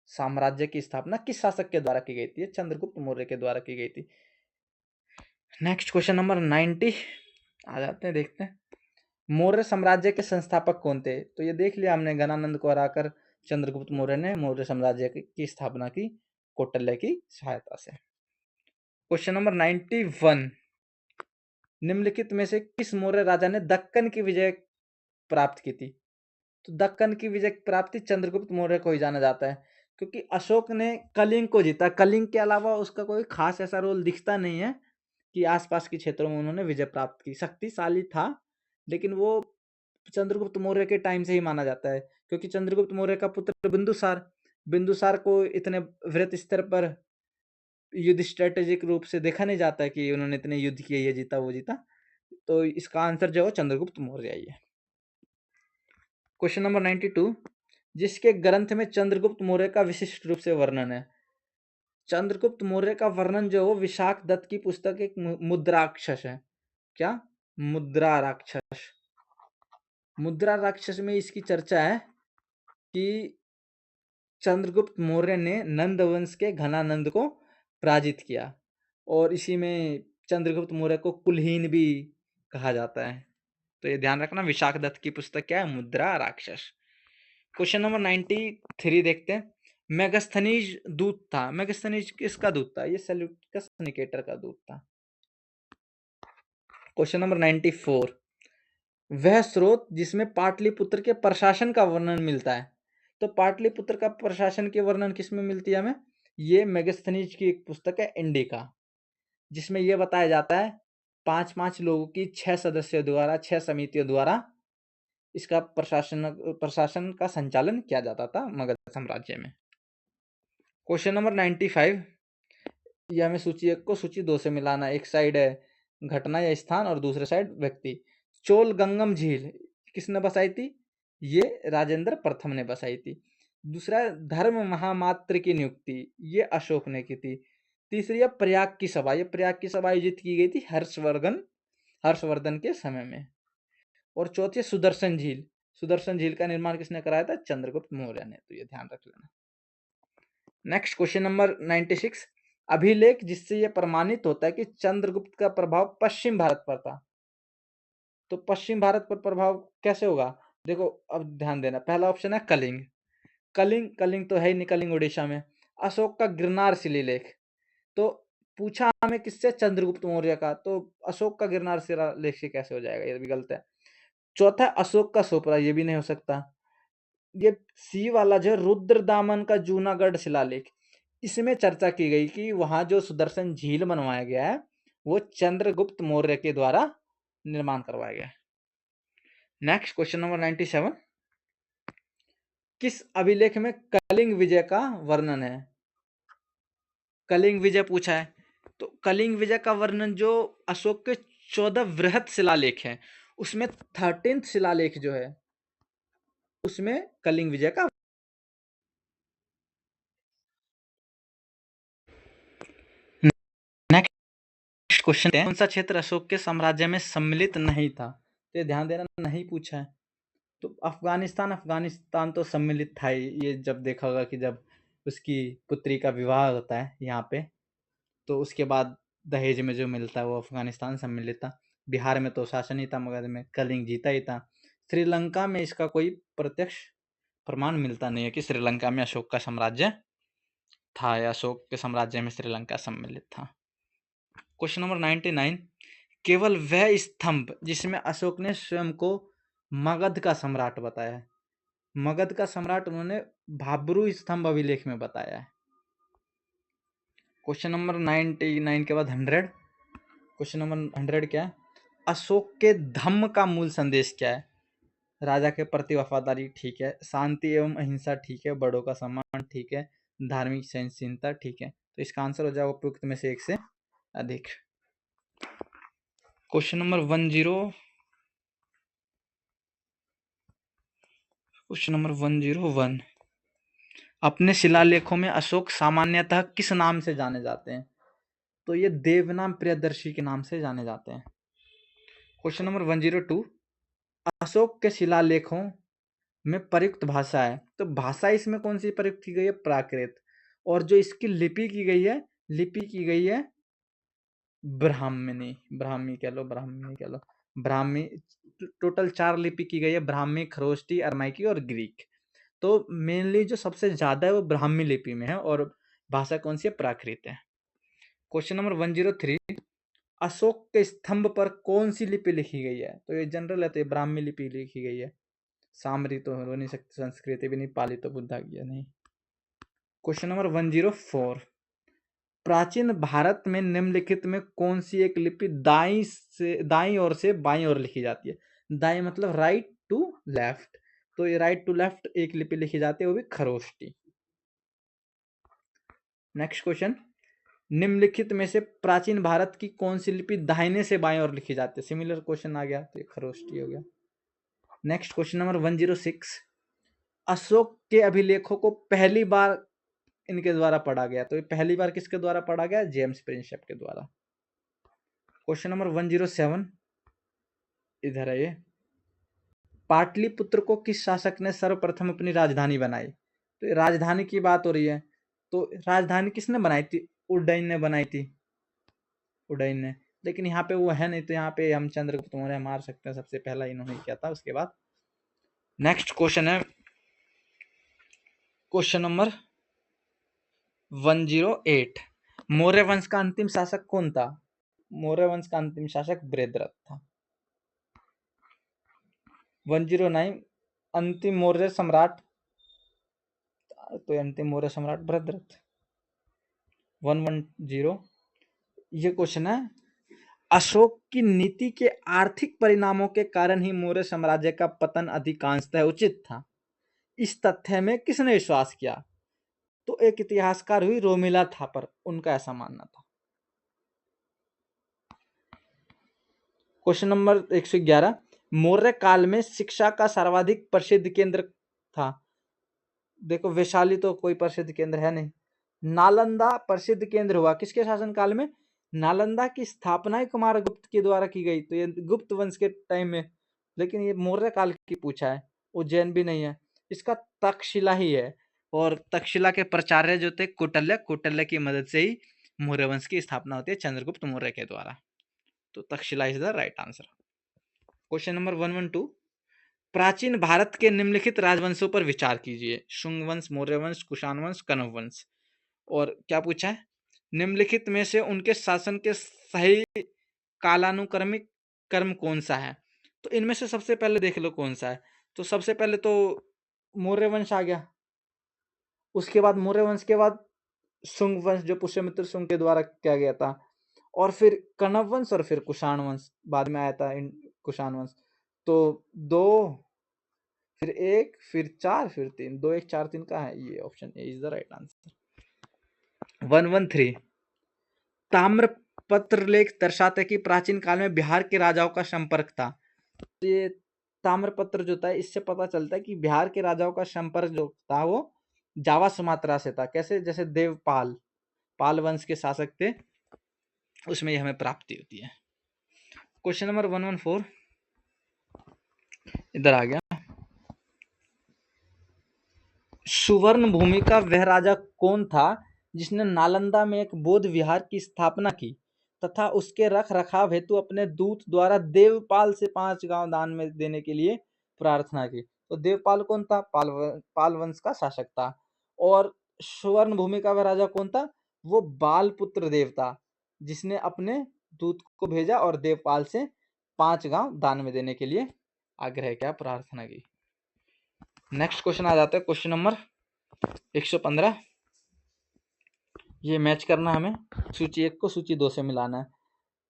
साम्राज्य की स्थापना किस शासक के द्वारा की गई थी? चंद्रगुप्त मौर्य के द्वारा की गई थी। नेक्स्ट क्वेश्चन नंबर 90 आ जाते हैं, देखते हैं, मौर्य साम्राज्य के संस्थापक कौन थे? तो ये देख लिया हमने, गणानंद को हराकर चंद्रगुप्त मौर्य ने मौर्य साम्राज्य की स्थापना की कौटिल्य की सहायता से। क्वेश्चन नंबर 91, निम्नलिखित में से किस मौर्य राजा ने दक्कन की विजय प्राप्त की थी? तो दक्कन की विजय प्राप्ति चंद्रगुप्त मौर्य को ही जाना जाता है, क्योंकि अशोक ने कलिंग को जीता। कलिंग के अलावा उसका कोई खास ऐसा रोल दिखता नहीं है कि आसपास के क्षेत्रों में उन्होंने विजय प्राप्त की। शक्तिशाली था, लेकिन वो चंद्रगुप्त मौर्य के टाइम से ही माना जाता है, क्योंकि चंद्रगुप्त मौर्य का पुत्र बिंदुसार, बिंदुसार को इतने वृहत स्तर पर युद्ध स्ट्रेटेजिक रूप से देखा नहीं जाता है कि उन्होंने इतने युद्ध किए, ये जीता वो जीता। तो इसका आंसर जो है चंद्रगुप्त मौर्य ही है। क्वेश्चन नंबर 92, जिसके ग्रंथ में चंद्रगुप्त मौर्य का विशिष्ट रूप से वर्णन है। चंद्रगुप्त मौर्य का वर्णन जो विशाख दत्त की पुस्तक एक मुद्रा राक्षस है। क्या? मुद्रा राक्षस। मुद्रा राक्षस में इसकी चर्चा है कि चंद्रगुप्त मौर्य ने नंद वंश के घनानंद को पराजित किया, और इसी में चंद्रगुप्त मौर्य को कुलहीन भी कहा जाता है। तो ये ध्यान रखना, विशाख दत्त की पुस्तक क्या है? मुद्रा राक्षस। क्वेश्चन नंबर 93 देखते हैं, मेगास्थनीज दूत था। मेगास्थनीज किसका दूत था? ये सेल्यूकस निकेटर का दूत था। क्वेश्चन नंबर 94, वह स्रोत जिसमें पाटलिपुत्र के प्रशासन का वर्णन मिलता है। तो पाटलिपुत्र का प्रशासन के वर्णन किसमें मिलती है हमें? ये मेगास्थनीज की एक पुस्तक है इंडिका, जिसमें यह बताया जाता है 5-5 लोगों की 6 सदस्यों द्वारा, 6 समितियों द्वारा इसका प्रशासन का संचालन किया जाता था मगध साम्राज्य में। क्वेश्चन नंबर 95, ये हमें सूची 1 को सूची 2 से मिलाना। एक साइड है घटना या स्थान और दूसरे साइड व्यक्ति। चोल गंगम झील किसने बसाई थी? ये राजेंद्र प्रथम ने बसाई थी। दूसरा, धर्म महामात्र की नियुक्ति, ये अशोक ने की थी। तीसरी है प्रयाग की सभा, ये प्रयाग की सभा आयोजित की गई थी हर्षवर्धन के समय में। और चौथी, सुदर्शन झील, सुदर्शन झील का निर्माण किसने कराया था? चंद्रगुप्त मौर्य ने। तो ये ध्यान रख लेना। नेक्स्ट क्वेश्चन नंबर 96, अभिलेख जिससे यह प्रमाणित होता है कि चंद्रगुप्त का प्रभाव पश्चिम भारत पर था। तो पश्चिम भारत पर प्रभाव कैसे होगा? देखो अब ध्यान देना, पहला ऑप्शन है कलिंग। कलिंग तो है ही नहीं, कलिंग उड़ीसा में। अशोक का गिरनार शिलालेख, तो पूछा हमें किससे? चंद्रगुप्त मौर्य का, तो अशोक का गिरनार शिलालेख से कैसे हो जाएगा? ये भी गलत है। चौथा, अशोक का सोपरा, ये भी नहीं हो सकता। ये सी वाला जो रुद्रदामन का जूनागढ़ शिलालेख, इसमें चर्चा की गई कि वहां जो सुदर्शन झील बनवाया गया है वो चंद्रगुप्त मौर्य के द्वारा निर्माण करवाया गया है। नेक्स्ट क्वेश्चन नंबर 97, किस अभिलेख में कलिंग विजय का वर्णन है? कलिंग विजय पूछा है, तो कलिंग विजय का वर्णन जो अशोक के 14 वृहत शिलालेख हैं उसमें 13th शिलालेख जो है उसमें कलिंग विजय का। नेक्स्ट क्वेश्चन है, कौन सा क्षेत्र अशोक के साम्राज्य में सम्मिलित नहीं था? तो ध्यान देना, नहीं पूछा है। तो अफगानिस्तान तो सम्मिलित था ही। ये जब देखा होगा कि जब उसकी पुत्री का विवाह होता है यहाँ पे, तो उसके बाद दहेज में जो मिलता है वो अफगानिस्तान सम्मिलित था। बिहार में तो शासन ही था, मगध में कलिंग जीता ही था। श्रीलंका में इसका कोई प्रत्यक्ष प्रमाण मिलता नहीं है कि श्रीलंका में अशोक का साम्राज्य था या अशोक के साम्राज्य में श्रीलंका सम्मिलित था। क्वेश्चन नंबर 99, केवल वह स्तंभ जिसमें अशोक ने स्वयं को मगध का सम्राट बताया है, मगध का सम्राट उन्होंने भाब्रू स्तंभ अभिलेख में बताया है। क्वेश्चन नंबर 99 के बाद 100, क्वेश्चन नंबर 100 क्या है? अशोक के धम्म का मूल संदेश क्या है? राजा के प्रति वफादारी, ठीक है। शांति एवं अहिंसा, ठीक है। बड़ों का सम्मान, ठीक है। धार्मिक सहनशीलता, ठीक है। तो इसका आंसर हो जाएगा उपयुक्त में से एक से अधिक। क्वेश्चन नंबर 101, अपने शिलालेखों में अशोक सामान्यतः किस नाम से जाने जाते हैं? तो ये देवनाम प्रियदर्शी के नाम से जाने जाते हैं। क्वेश्चन नंबर 102, अशोक के शिलालेखों में प्रयुक्त भाषा है, तो भाषा इसमें कौन सी प्रयुक्त की गई है? प्राकृत। और जो इसकी लिपि की गई है ब्राह्मी कह लो, ब्राह्मी। टोटल 4 लिपि की गई है, ब्राह्मी, खरोष्टी, अरमाइकी और ग्रीक। तो मेनली जो सबसे ज्यादा है वो ब्राह्मी लिपि में है और भाषा कौन सी है? प्राकृत है। क्वेश्चन नंबर 103, अशोक के स्तंभ पर कौन सी लिपि लिखी गई है? तो ये जनरल है, तो ये ब्राह्मी लिपि लिखी गई है। सामरी तो हो नहीं सकती, संस्कृत भी नहीं, पाली तो बुद्धा की है नहीं। क्वेश्चन नंबर 104, प्राचीन भारत में निम्नलिखित में कौन सी एक लिपि दाईं ओर से बाईं ओर लिखी जाती है? दाईं मतलब राइट टू लेफ्ट, तो ये राइट टू लेफ्ट एक लिपि लिखी जाती है, वो भी खरोष्टी। नेक्स्ट क्वेश्चन, निम्नलिखित में से प्राचीन भारत की कौन सी लिपि दाहिने से बाएं ओर लिखी जाती है? सिमिलर क्वेश्चन आ गया, तो ये खरोष्टी हो गया। नेक्स्ट क्वेश्चन नंबर 106, अशोक के अभिलेखों को पहली बार इनके द्वारा पढ़ा गया, तो ये पहली बार किसके द्वारा पढ़ा गया? जेम्स प्रिंसेप के द्वारा। क्वेश्चन नंबर 107, इधर है ये, पाटलिपुत्र को किस शासक ने सर्वप्रथम अपनी राजधानी बनाई? तो राजधानी की बात हो रही है, तो राजधानी किसने बनाई थी? उदयन ने बनाई थी, उदयन ने। लेकिन यहाँ पे वो है नहीं, तो यहाँ पे हम चंद्रगुप्त मौर्य मार सकते हैं, सबसे पहला इन्होंने किया था। उसके बाद नेक्स्ट क्वेश्चन है क्वेश्चन नंबर 108, मौर्य वंश का अंतिम शासक कौन था? मौर्य वंश का अंतिम शासक बृहद्रथ था। 109, अंतिम मौर्य सम्राट, तो अंतिम मौर्य सम्राट बृहद्रथ। 110, ये क्वेश्चन है, अशोक की नीति के आर्थिक परिणामों के कारण ही मौर्य साम्राज्य का पतन अधिकांशतः उचित था, इस तथ्य में किसने विश्वास किया? तो एक इतिहासकार हुई रोमिला थापर, उनका ऐसा मानना था। क्वेश्चन नंबर 111, मौर्य काल में शिक्षा का सर्वाधिक प्रसिद्ध केंद्र था। देखो वैशाली तो कोई प्रसिद्ध केंद्र है नहीं। नालंदा प्रसिद्ध केंद्र हुआ किसके शासनकाल में? नालंदा की स्थापना ही कुमारगुप्त के द्वारा की गई, तो ये गुप्त वंश के टाइम में, लेकिन ये मौर्य काल की पूछा है, उज्जैन भी नहीं है, इसका तक्षशिला ही है। और तक्षशिला के प्राचार्य जो थे कौटिल्य, कौटिल्य की मदद से ही मौर्य वंश की स्थापना होती है चंद्रगुप्त मौर्य के द्वारा। तो Takshashila is the right answer. Question number 112, प्राचीन भारत के निम्नलिखित राजवंशों पर विचार कीजिए। शुंग वंश, मौर्य वंश, कुषाण वंश, कण्व वंश। और क्या पूछा है? निम्नलिखित में से उनके शासन के सही कालानुक्रमिक क्रम कौन सा है? तो इनमें से सबसे पहले देख लो कौन सा है। तो सबसे पहले तो मौर्य वंश आ गया, उसके बाद मौर्य वंश के बाद शुंग वंश जो पुष्यमित्र शुंग के द्वारा किया गया था, और फिर कण्व वंश, और फिर कुषाण वंश बाद में आया था, कुषाण वंश। तो 2, फिर 1, फिर 4, फिर 3, 2 1 4 3 का है, ये option A is the right answer. 113, ताम्रपत्र लेख दर्शाते कि प्राचीन काल में बिहार के राजाओं का संपर्क था। तो ये ताम्रपत्र जो था, इससे पता चलता है कि बिहार के राजाओं का संपर्क जो था वो जावा सुमात्रा से था। कैसे? जैसे देवपाल, पाल वंश के शासक थे, उसमें ये हमें प्राप्ति होती है। क्वेश्चन नंबर 114 इधर आ गया। सुवर्ण भूमि का वह राजा कौन था जिसने नालंदा में एक बौद्ध विहार की स्थापना की तथा उसके रख रखाव हेतु अपने दूत द्वारा देवपाल से 5 गांव दान में देने के लिए प्रार्थना की? तो देवपाल कौन था? पाल वंश का शासक था। और सुवर्ण भूमि का वह राजा कौन था? वो बालपुत्र देव था, जिसने अपने दूत को भेजा और देवपाल से 5 गांव दान में देने के लिए आग्रह किया, प्रार्थना की। नेक्स्ट क्वेश्चन आ जाता है, क्वेश्चन नंबर 115। ये मैच करना हमें, सूची 1 को सूची 2 से मिलाना है।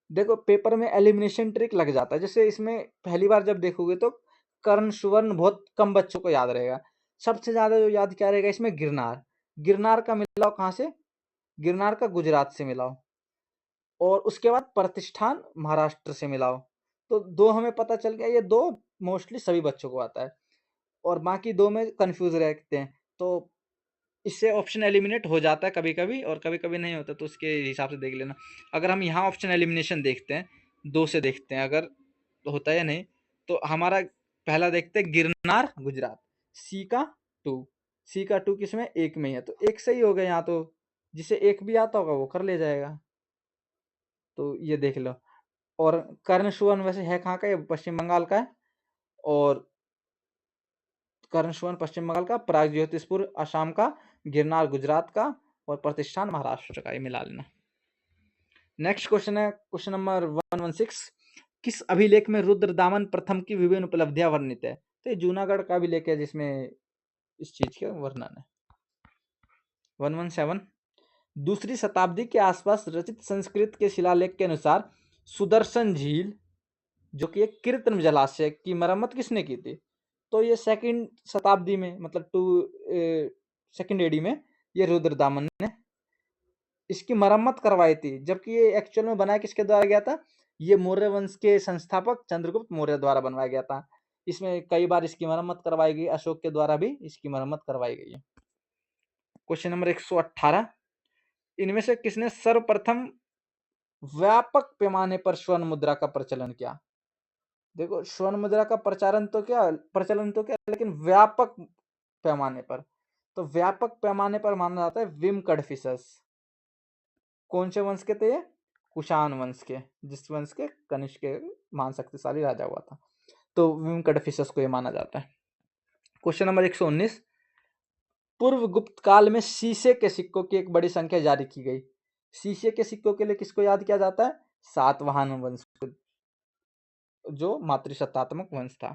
देखो पेपर में एलिमिनेशन ट्रिक लग जाता है, जैसे इसमें पहली बार जब देखोगे तो कर्ण सुवर्ण बहुत कम बच्चों को याद रहेगा। सबसे ज्यादा जो याद क्या रहेगा इसमें? गिरनार। गिरनार का मिलाओ कहाँ से? गिरनार का गुजरात से मिलाओ, और उसके बाद प्रतिष्ठान महाराष्ट्र से मिलाओ। तो 2 हमें पता चल गया, ये 2 मोस्टली सभी बच्चों को आता है, और बाकी 2 में कंफ्यूज रहते हैं। तो इससे ऑप्शन एलिमिनेट हो जाता है कभी कभी, और कभी कभी नहीं होता, तो उसके हिसाब से देख लेना। अगर हम यहाँ ऑप्शन एलिमिनेशन देखते हैं, 2 से देखते हैं अगर होता है या नहीं, तो हमारा पहला देखते हैं गिरनार गुजरात, सी का 2, सी का 2 किसमें? 1 में ही है, तो 1 सही हो गया यहाँ। तो जिसे 1 भी आता होगा वो कर ले जाएगा, तो ये देख लो। और कर्ण सुवर्ण वैसे है कहाँ का? ये पश्चिम बंगाल का है, और कर्ण सुवर्ण पश्चिम बंगाल का, प्रागज्योतिषपुर असम का, गिरनार गुजरात का, और प्रतिष्ठान महाराष्ट्र का, ये मिला लेना। नेक्स्ट क्वेश्चन है क्वेश्चन नंबर 116, किस अभिलेख में रुद्रदामन प्रथम की विभिन्न उपलब्धियां वर्णित है? तो ये जूनागढ़ का अभिलेख है जिसमें इस चीज के वर्णन है। 117, दूसरी शताब्दी के आसपास रचित संस्कृत के शिलालेख के अनुसार सुदर्शन झील, जो कि एक कृत्रिम जलाशय, की मरम्मत किसने की थी? तो ये 2nd शताब्दी में, मतलब 2nd एडी में ये रुद्रदामन ने इसकी मरम्मत करवाई थी, जबकि ये एक्चुअल में बनाया किसके द्वारा गया था? ये मौर्य वंश के संस्थापक चंद्रगुप्त मौर्य द्वारा बनवाया गया था। इसमें कई बार इसकी मरम्मत करवाई गई, अशोक के द्वारा भी इसकी मरम्मत करवाई गई है। क्वेश्चन नंबर 118, इनमें से किसने सर्वप्रथम व्यापक पैमाने पर स्वर्ण मुद्रा का प्रचलन किया? देखो स्वर्ण मुद्रा का प्रचलन तो क्या, लेकिन व्यापक पैमाने पर, तो व्यापक पैमाने पर माना जाता है विम कडफिसस। कौन से वंश के थे ये? कुषाण वंश के, जिस वंश के कनिष्क के महान शक्तिशाली राजा हुआ था, तो विम कडफिसस को ये माना जाता है। क्वेश्चन नंबर 119, पूर्व गुप्त काल में शीशे के सिक्कों की एक बड़ी संख्या जारी की गई। शीशे के सिक्कों के लिए किसको याद किया जाता है? सातवाहन वंश, जो मातृसत्तात्मक वंश था।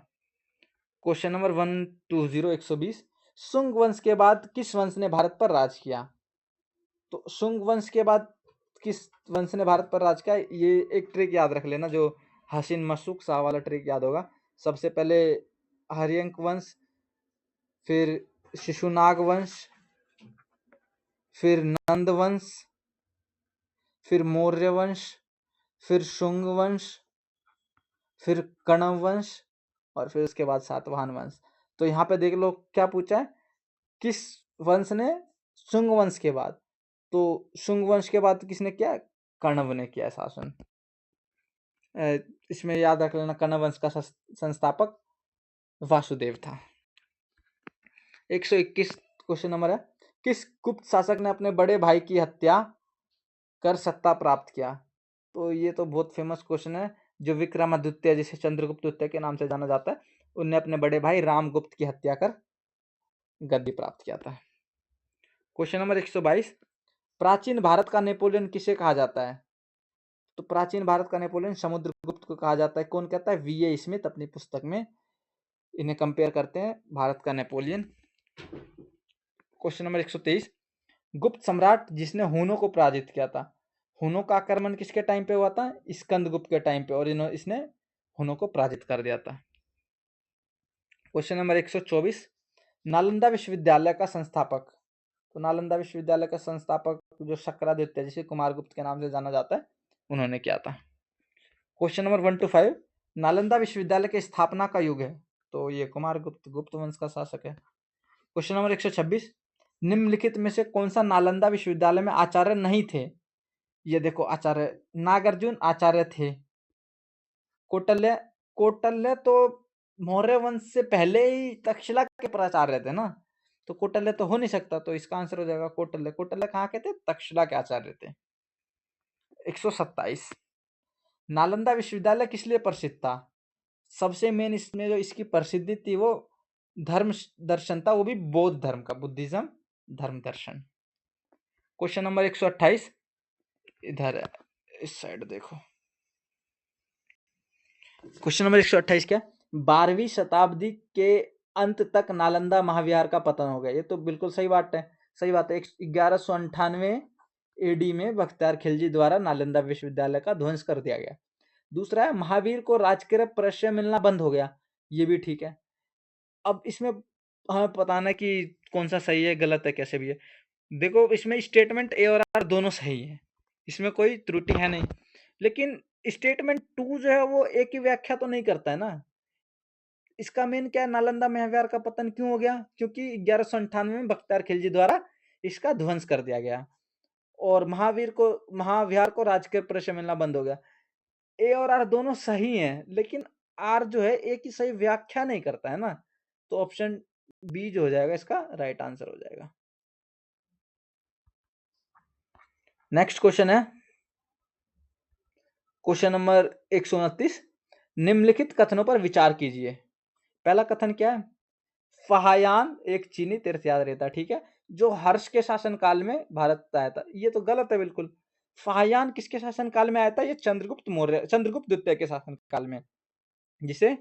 क्वेश्चन नंबर 120 120, शुंग वंश के बाद किस वंश ने भारत पर राज किया? तो शुंग वंश के बाद किस वंश ने भारत पर राज किया? ये एक ट्रिक याद रख लेना, जो हसीन मशूक शाह वाला ट्रिक याद होगा। सबसे पहले हरियंक वंश, फिर शिशुनाग वंश, फिर नंद वंश, फिर मौर्य वंश, फिर शुंग वंश, फिर कण्व वंश, और फिर उसके बाद सातवाहन वंश। तो यहाँ पे देख लो क्या पूछा है, किस वंश ने शुंग वंश के बाद, तो शुंग वंश के बाद किसने किया, कण्व ने किया शासन। इसमें याद रख लेना कण्व वंश का संस्थापक वासुदेव था। 121 क्वेश्चन नंबर है, किस गुप्त शासक ने अपने बड़े भाई की हत्या कर सत्ता प्राप्त किया। तो ये तो बहुत फेमस क्वेश्चन है, जो विक्रमादित्य जिसे चंद्रगुप्त द्वितीय के नाम से जाना जाता है, उनने अपने बड़े भाई रामगुप्त की हत्या कर गद्दी प्राप्त किया था। क्वेश्चन नंबर 122, प्राचीन भारत का नेपोलियन किसे कहा जाता है। तो प्राचीन भारत का नेपोलियन समुद्रगुप्त को कहा जाता है। कौन कहता है, वीए स्मिथ अपनी पुस्तक में इन्हें कंपेयर करते हैं भारत का नेपोलियन। क्वेश्चन नंबर 123, गुप्त सम्राट जिसने हुनों को पराजित किया था। हुनों का आक्रमण किसके टाइम पे हुआ था, स्कंदगुप्त के टाइम पे, और इसने हुनों को पराजित कर दिया था। क्वेश्चन नंबर 124, नालंदा विश्वविद्यालय का संस्थापक। तो नालंदा विश्वविद्यालय का संस्थापक जो शक्रादित्य जिसे कुमारगुप्त के नाम से जाना जाता है, उन्होंने किया था। क्वेश्चन नंबर 125, नालंदा विश्वविद्यालय की स्थापना का युग है। तो ये कुमारगुप्त गुप्त वंश का शासक है। क्वेश्चन नंबर 126, निम्नलिखित में से कौन सा नालंदा विश्वविद्यालय में आचार्य नहीं थे। ये देखो आचार्य, नागार्जुन आचार्य थे। कौटल्य, कौटल्य तो मौर्य वंश से पहले ही तक्षशिला के प्राचार्य थे ना, तो कौटल्य तो हो नहीं सकता, तो इसका आंसर हो जाएगा कौटल्य। कौटल्य कहाँ के थे, तक्षशिला के आचार्य थे। 127, नालंदा विश्वविद्यालय किस लिए प्रसिद्ध था। सबसे मेन इसमें जो इसकी प्रसिद्धि थी वो धर्म दर्शन था, वो भी बौद्ध धर्म का, बुद्धिज्म धर्म दर्शन। क्वेश्चन नंबर 128, इधर है, इस साइड देखो। क्वेश्चन नंबर 128 क्या, 12वीं शताब्दी के अंत तक नालंदा महाविहार का पतन हो गया। ये तो बिल्कुल सही बात है, सही बात है। 1198 एडी में बख्तियार खिलजी द्वारा नालंदा विश्वविद्यालय का ध्वंस कर दिया गया। दूसरा है, महावीर को राजकीय प्रश्रय मिलना बंद हो गया। ये भी ठीक है। अब इसमें हमें बताना कि कौन सा सही है, गलत है, कैसे भी है। देखो इसमें स्टेटमेंट ए और आर दोनों सही है, इसमें कोई त्रुटि है नहीं, लेकिन स्टेटमेंट 2 जो है वो एक ही व्याख्या तो नहीं करता है ना। इसका मेन क्या है, नालंदा महाविहार का पतन क्यों हो गया, क्योंकि 1198 में बख्तियार खिलजी द्वारा इसका ध्वंस कर दिया गया, और महाविहार को राजकीय प्रश्रय मिलना बंद हो गया। ए और आर दोनों सही हैं, लेकिन आर जो है एक ही सही व्याख्या नहीं करता है ना, तो ऑप्शन बी जो हो जाएगा इसका राइट आंसर हो जाएगा। नेक्स्ट क्वेश्चन है क्वेश्चन नंबर 129, निम्नलिखित कथनों पर विचार कीजिए। पहला कथन क्या है, फाहियान एक चीनी तीर्थयात्री रहता, ठीक है, जो हर्ष के शासन काल में भारत आया था। ये तो गलत है बिल्कुल। फाहियान किसके शासन काल में आया था, ये चंद्रगुप्त द्वितीय के शासन काल में, जिसे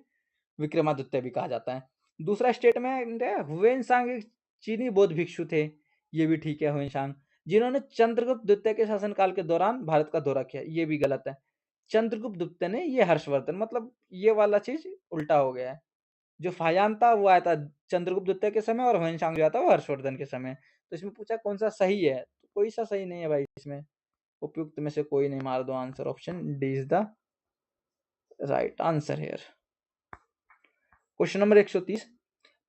विक्रमादित्य भी कहा जाता है। दूसरा स्टेटमेंट है, हुएनसांग एक चीनी बौद्ध भिक्षु थे। ये भी ठीक है, हुएनसांग जिन्होंने चंद्रगुप्त द्वितीय के शासनकाल के दौरान भारत का दौरा किया। ये भी गलत है। चंद्रगुप्त द्वितीय ने, ये हर्षवर्धन, मतलब ये वाला चीज उल्टा हो गया है। जो फाहियान था वो आया था चंद्रगुप्त द्वितीय के समय, और हुएनसांग जो आता है वो हर्षवर्धन के समय। तो इसमें पूछा कौन सा सही है, तो कोई सा सही नहीं है भाई, इसमें उपयुक्त में से कोई नहीं, मार दो answer, option D is the right answer here. Question number 130,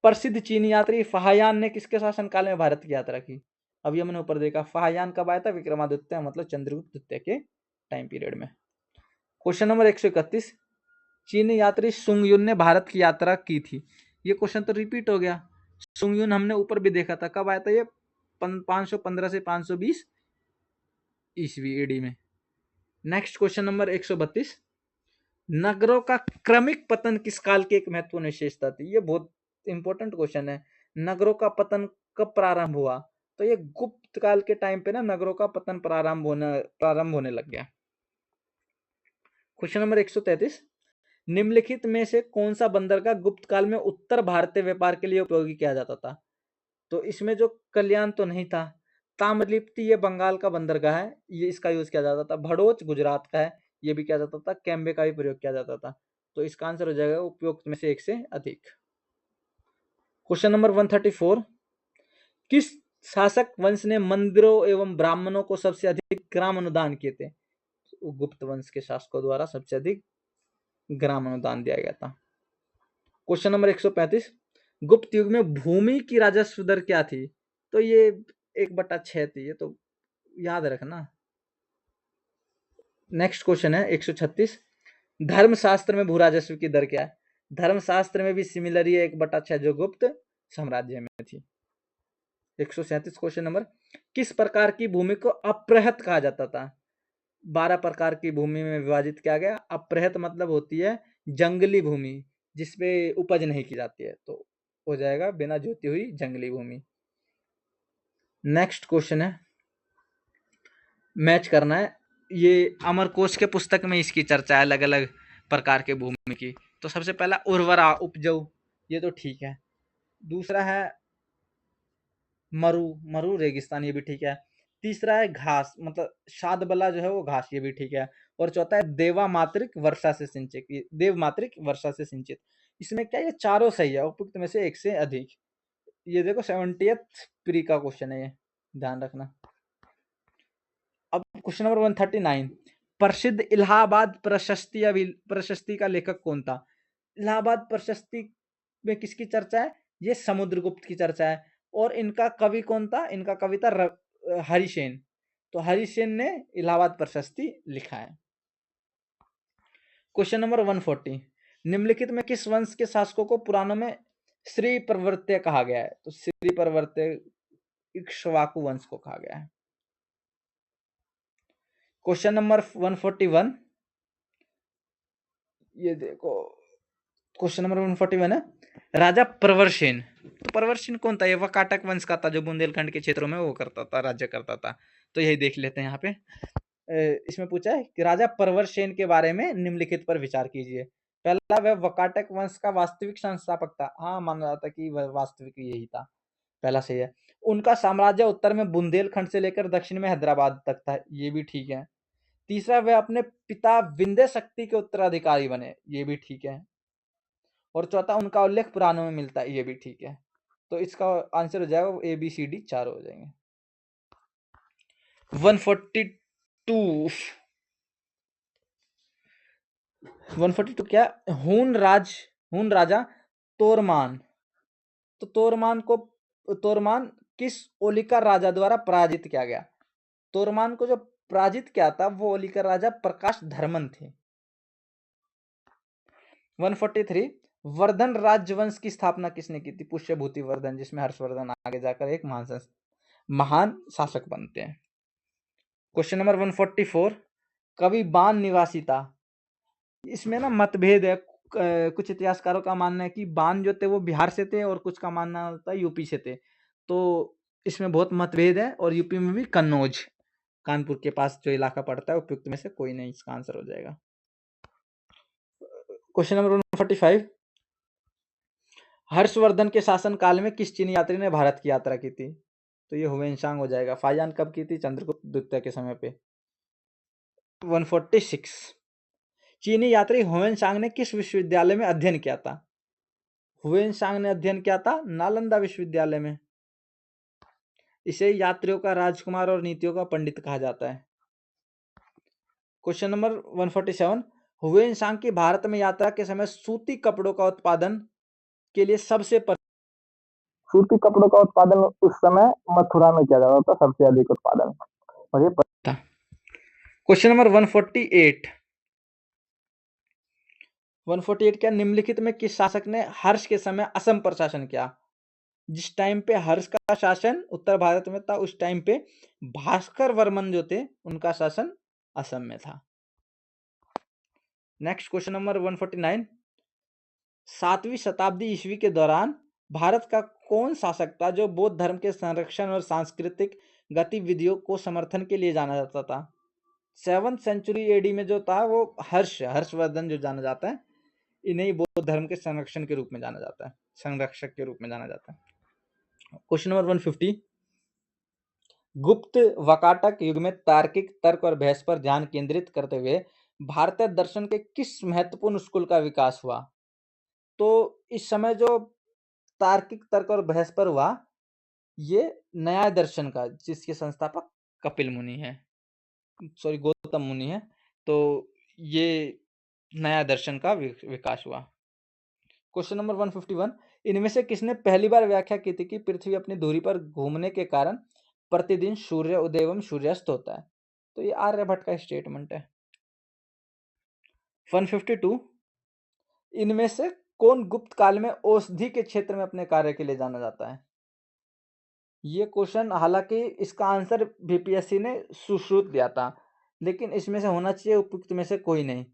प्रसिद्ध चीनी यात्री फाहियान ने किसके शासनकाल में भारत की यात्रा की। अब ये मैंने ऊपर देखा, फाहियान कब आया था, विक्रमादित्य मतलब चंद्रगुप्त द्वितीय के टाइम पीरियड में। क्वेश्चन नंबर 131, चीनी यात्री सुंगयुन ने भारत की यात्रा की थी। ये क्वेश्चन तो रिपीट हो गया। सुंगयुन हमने ऊपर भी देखा था, कब आया था ये, 515 से 520 ईस्वी एडी में। नेक्स्ट क्वेश्चन नंबर 132, नगरों का क्रमिक पतन किस काल की एक महत्वपूर्ण विशेषता थी। ये बहुत इंपॉर्टेंट क्वेश्चन है। नगरों का पतन कब प्रारंभ हुआ, तो ये गुप्त काल के टाइम पे ना नगरों का पतन प्रारंभ होने लग गया। क्वेश्चन नंबर 133, निम्नलिखित में से कौन सा बंदरगाह गुप्त काल में उत्तर भारतीय व्यापार के लिए उपयोगी किया जाता था। तो इसमें जो कल्याण तो नहीं था, ताम्रलिप्ति ये बंगाल का बंदरगाह है, ये इसका यूज किया जाता था। भड़ोच गुजरात का है, ये भी किया जाता था। कैम्बे का भी प्रयोग किया जाता था। तो इसका आंसर हो जाएगा उपयुक्त में से एक से अधिक। क्वेश्चन नंबर 134, किस शासक वंश ने मंदिरों एवं ब्राह्मणों को सबसे अधिक ग्राम अनुदान किए थे। गुप्त वंश के शासकों द्वारा सबसे अधिक ग्राम अनुदान दिया गया था। क्वेश्चन नंबर 135, गुप्त युग में भूमि की राजस्व दर क्या थी? तो ये 1/6 थी, ये तो याद रखना। नेक्स्ट क्वेश्चन है 136, धर्मशास्त्र में भू राजस्व की दर क्या है? धर्मशास्त्र में भी सिमिलर ही 1/6 जो गुप्त साम्राज्य में थी। 137 क्वेश्चन नंबर, किस प्रकार की भूमि को अप्रहत कहा जाता था? 12 प्रकार की भूमि में विभाजित किया गया। अप्रहत मतलब होती है जंगली भूमि, जिसपे उपज नहीं की जाती है, तो हो जाएगा बिना जोती हुई जंगली भूमि। नेक्स्ट क्वेश्चन है, मैच करना है। ये अमरकोश के पुस्तक में इसकी चर्चा है, अलग अलग प्रकार के भूमि की। तो सबसे पहला उर्वरा उपजाऊ, ये तो ठीक है। दूसरा है मरु, मरु रेगिस्तान, ये भी ठीक है। तीसरा है घास, मतलब शादबला जो है वो घास, ये भी ठीक है। और चौथा है देवामात्रिक वर्षा से सिंचित, देवमात्रिक वर्षा से सिंचित। इसमें क्या, ये चारों सही है, उपयुक्त में से एक से अधिक। ये देखो 70th प्री का क्वेश्चन है, ये ध्यान रखना। अब क्वेश्चन नंबर 139, प्रसिद्ध इलाहाबाद प्रशस्ति का लेखक कौन था? इलाहाबाद प्रशस्ति में किसकी चर्चा है? ये समुद्रगुप्त की चर्चा है। और इनका कवि कौन था? इनका कवि था हरिसेन। तो हरिसेन ने इलाहाबाद प्रशस्ति लिखा है। क्वेश्चन नंबर 140, निम्नलिखित में किस वंश के शासकों को पुराणों में श्री प्रवर्त्य कहा गया है? तो श्री प्रवर्त्य इक्ष्वाकु वंश को कहा गया है। क्वेश्चन नंबर 141, ये देखो क्वेश्चन नंबर 141 है, राजा प्रवरसेन। तो प्रवरसेन कौन था? ये वकाटक वंश का था, जो बुंदेलखंड के क्षेत्रों में वो करता था, राज्य करता था। तो यही देख लेते हैं यहाँ पे। इसमें पूछा है कि राजा प्रवरसेन के बारे में निम्नलिखित पर विचार कीजिए। पहला, वह वकाटक वंश का वास्तविक संस्थापक था। हाँ, माना जाता कि वह वास्तविक यही था, पहला सही है। उनका साम्राज्य उत्तर में बुंदेलखंड से लेकर दक्षिण में हैदराबाद तक था, ये भी ठीक है। तीसरा, वह अपने पिता विंध्य शक्ति के उत्तराधिकारी बने, ये भी ठीक है। और चौथा, उनका उल्लेख पुराणों में मिलता है, ये भी ठीक है। तो इसका आंसर हो जाएगा ए बी सी डी, चारों हो जाएंगे। 142, 142 क्या? हून राजा तोरमान। तो तोरमान किस ओलिका राजा द्वारा पराजित किया गया? तोरमान को जो पराजित किया था वो ओलिका राजा प्रकाश धर्मन थे। 143, वर्धन राजवंश की स्थापना किसने की थी? पुष्यभूति वर्धन, जिसमें हर्षवर्धन आगे जाकर एक महान शासक बनते हैं। क्वेश्चन नंबर 144, कवि बान निवासी था। इसमें ना मतभेद है। कुछ इतिहासकारों का मानना है कि बान जो थे वो बिहार से थे, और कुछ का मानना होता है यूपी से थे। तो इसमें बहुत मतभेद है। और यूपी में भी कन्नौज, कानपुर के पास जो इलाका पड़ता है, उपयुक्त में से कोई नहीं, इसका आंसर हो जाएगा। क्वेश्चन नंबर 145, हर्षवर्धन के शासन काल में किस चीनी यात्री ने भारत की यात्रा की थी? तो ये हुएनसांग हो जाएगा। फाइयान कब की थी? चंद्रगुप्त द्वितीय के समय पे। 146, चीनी यात्री हुएनसांग ने किस विश्वविद्यालय में अध्ययन किया था? हुएनसांग ने अध्ययन किया था नालंदा विश्वविद्यालय में। इसे यात्रियों का राजकुमार और नीतियों का पंडित कहा जाता है। क्वेश्चन नंबर 147, हुएनसांग की भारत में यात्रा के समय सूती कपड़ों का उत्पादन के लिए सूती कपड़ों का उत्पादन उस समय मथुरा में किया जाता था, सबसे अधिक उत्पादन। और ये पता। क्वेश्चन नंबर 148, 148 क्या? निम्नलिखित में किस शासक ने हर्ष के समय असम पर शासन किया? जिस टाइम पे हर्ष का शासन उत्तर भारत में था, उस टाइम पे भास्कर वर्मन जो थे, उनका शासन असम में था। नेक्स्ट क्वेश्चन नंबर 149, 7वीं शताब्दी ईस्वी के दौरान भारत का कौन शासक था जो बौद्ध धर्म के संरक्षण और सांस्कृतिक गतिविधियों को समर्थन के लिए जाना जाता था? 7th सेंचुरी एडी में जो था वो हर्षवर्धन जो जाना जाता है, इन्हें बौद्ध धर्म के संरक्षण के रूप में जाना जाता है, संरक्षक के रूप में जाना जाता है। क्वेश्चन नंबर 150, गुप्त वकाटक युग में तार्किक तर्क और बहस पर ध्यान केंद्रित करते हुए भारतीय दर्शन के किस महत्वपूर्ण स्कूल का विकास हुआ? तो इस समय जो तार्किक तर्क और बहस पर हुआ, ये न्याय दर्शन का, जिसके संस्थापक कपिल मुनि है, सॉरी गौतम मुनि है। तो ये नया दर्शन का विकास हुआ। क्वेश्चन नंबर 151, इनमें से किसने पहली बार व्याख्या की थी कि पृथ्वी अपनी धुरी पर घूमने के कारण प्रतिदिन सूर्य उदय एवं सूर्यास्त होता है? तो ये आर्यभट्ट का स्टेटमेंट है। 152, इनमें से कौन गुप्त काल में औषधि के क्षेत्र में अपने कार्य के लिए जाना जाता है? ये क्वेश्चन हालांकि इसका आंसर बीपीएससी ने सुश्रुत दिया था, लेकिन इसमें से होना चाहिए उपयुक्त में से कोई नहीं,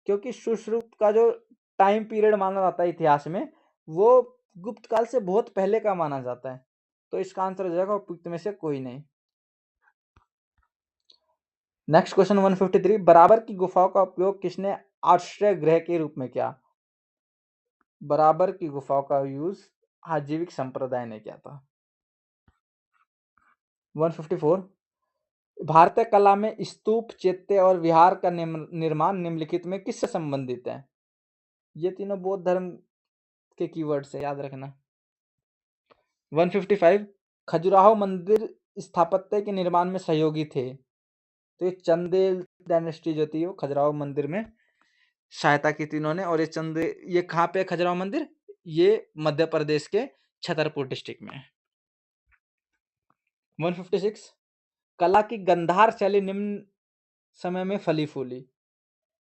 क्योंकि सुश्रुत का जो टाइम पीरियड माना जाता है इतिहास में, वो गुप्त काल से बहुत पहले का माना जाता है। तो इसका आंसर हो जाएगा उपयुक्त में से कोई नहीं। नेक्स्ट क्वेश्चन 153, बराबर की गुफाओं का उपयोग किसने आश्रय गृह के रूप में किया? बराबर की गुफाओं का यूज आजीविक संप्रदाय ने किया था। 154, भारतीय कला में स्तूप, चैत्य और विहार का निर्माण निम्नलिखित में किससे संबंधित है? ये तीनों बौद्ध धर्म के कीवर्ड्स है, याद रखना। 155, खजुराहो मंदिर स्थापत्य के निर्माण में सहयोगी थे। तो ये चंदेल डायनेस्टी जो थी वो खजुराहो मंदिर में सहायता की थी इन्होंने। और ये कहाँ पे खजुराहो मंदिर? ये मध्य प्रदेश के छतरपुर डिस्ट्रिक्ट में है। 156, कला की गंधार शैली निम्न समय में फली फूली।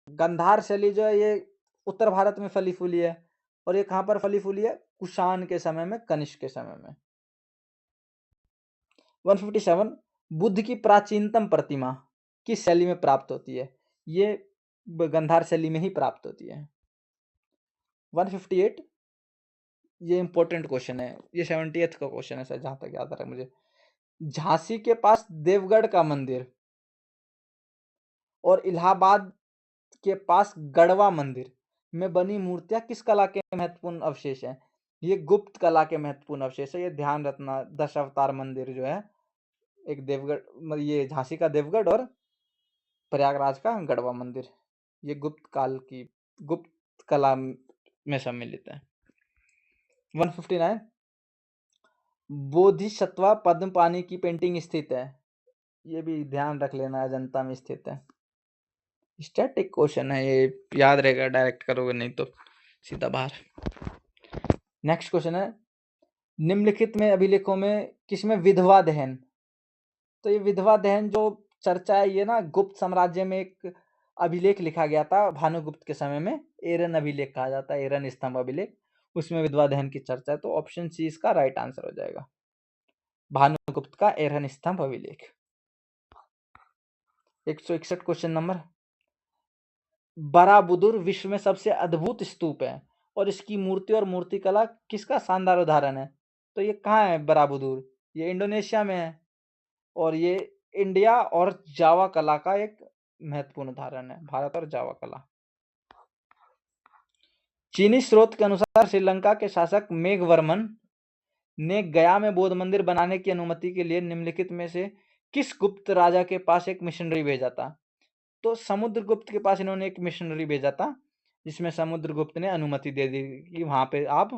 गंधार शैली जो है ये उत्तर भारत में फली फूली है, और ये कहां पर फली फूली है? कुषाण के समय में, कनिष्क के समय में। 157, बुद्ध की प्राचीनतम प्रतिमा किस शैली में प्राप्त होती है? ये गंधार शैली में ही प्राप्त होती है। 158, ये इंपॉर्टेंट क्वेश्चन है, ये 70th का क्वेश्चन है सर, जहां तक याद आ रहा है मुझे। झांसी के पास देवगढ़ का मंदिर और इलाहाबाद के पास गढ़वा मंदिर में बनी मूर्तियां किस कला के महत्वपूर्ण अवशेष हैं? ये गुप्त कला के महत्वपूर्ण अवशेष है, ये ध्यान रखना। 10 अवतार मंदिर जो है, एक देवगढ़, ये झांसी का देवगढ़ और प्रयागराज का गढ़वा मंदिर, ये गुप्त काल की गुप्त कला में सम्मिलित है। 159, बोधिसत्वा पद्मपानी की पेंटिंग स्थित है। ये भी ध्यान रख लेना, अजंता में स्थित है। स्टैटिक क्वेश्चन है ये, याद रहेगा, डायरेक्ट करोगे नहीं तो सीधा बाहर। नेक्स्ट क्वेश्चन है, निम्नलिखित में अभिलेखों में किसमें विधवा दहन? तो ये विधवा दहन जो चर्चा है, ये ना गुप्त साम्राज्य में एक अभिलेख लिखा गया था भानुगुप्त के समय में, एरन अभिलेख कहा जाता है, एरन स्तंभ अभिलेख, उसमें विधवा दहन की चर्चा है। तो ऑप्शन सी इसका राइट आंसर हो जाएगा, भानुगुप्त का एरन स्तंभ अभिलेख। 161 क्वेश्चन नंबर, बराबुदुर विश्व में सबसे अद्भुत स्तूप है और इसकी मूर्ति और मूर्तिकला किसका शानदार उदाहरण है? तो ये कहाँ है बराबुदुर? ये इंडोनेशिया में है, और ये इंडिया और जावा कला का एक महत्वपूर्ण उदाहरण है, भारत और जावा कला। चीनी स्रोत के अनुसार श्रीलंका के शासक मेघवर्मन ने गया में बौद्ध मंदिर बनाने की अनुमति के लिए निम्नलिखित में से किस गुप्त राजा के पास एक मिशनरी भेजा था? तो समुद्रगुप्त के पास इन्होंने एक मिशनरी भेजा था, जिसमें समुद्रगुप्त ने अनुमति दे दी कि वहां पे आप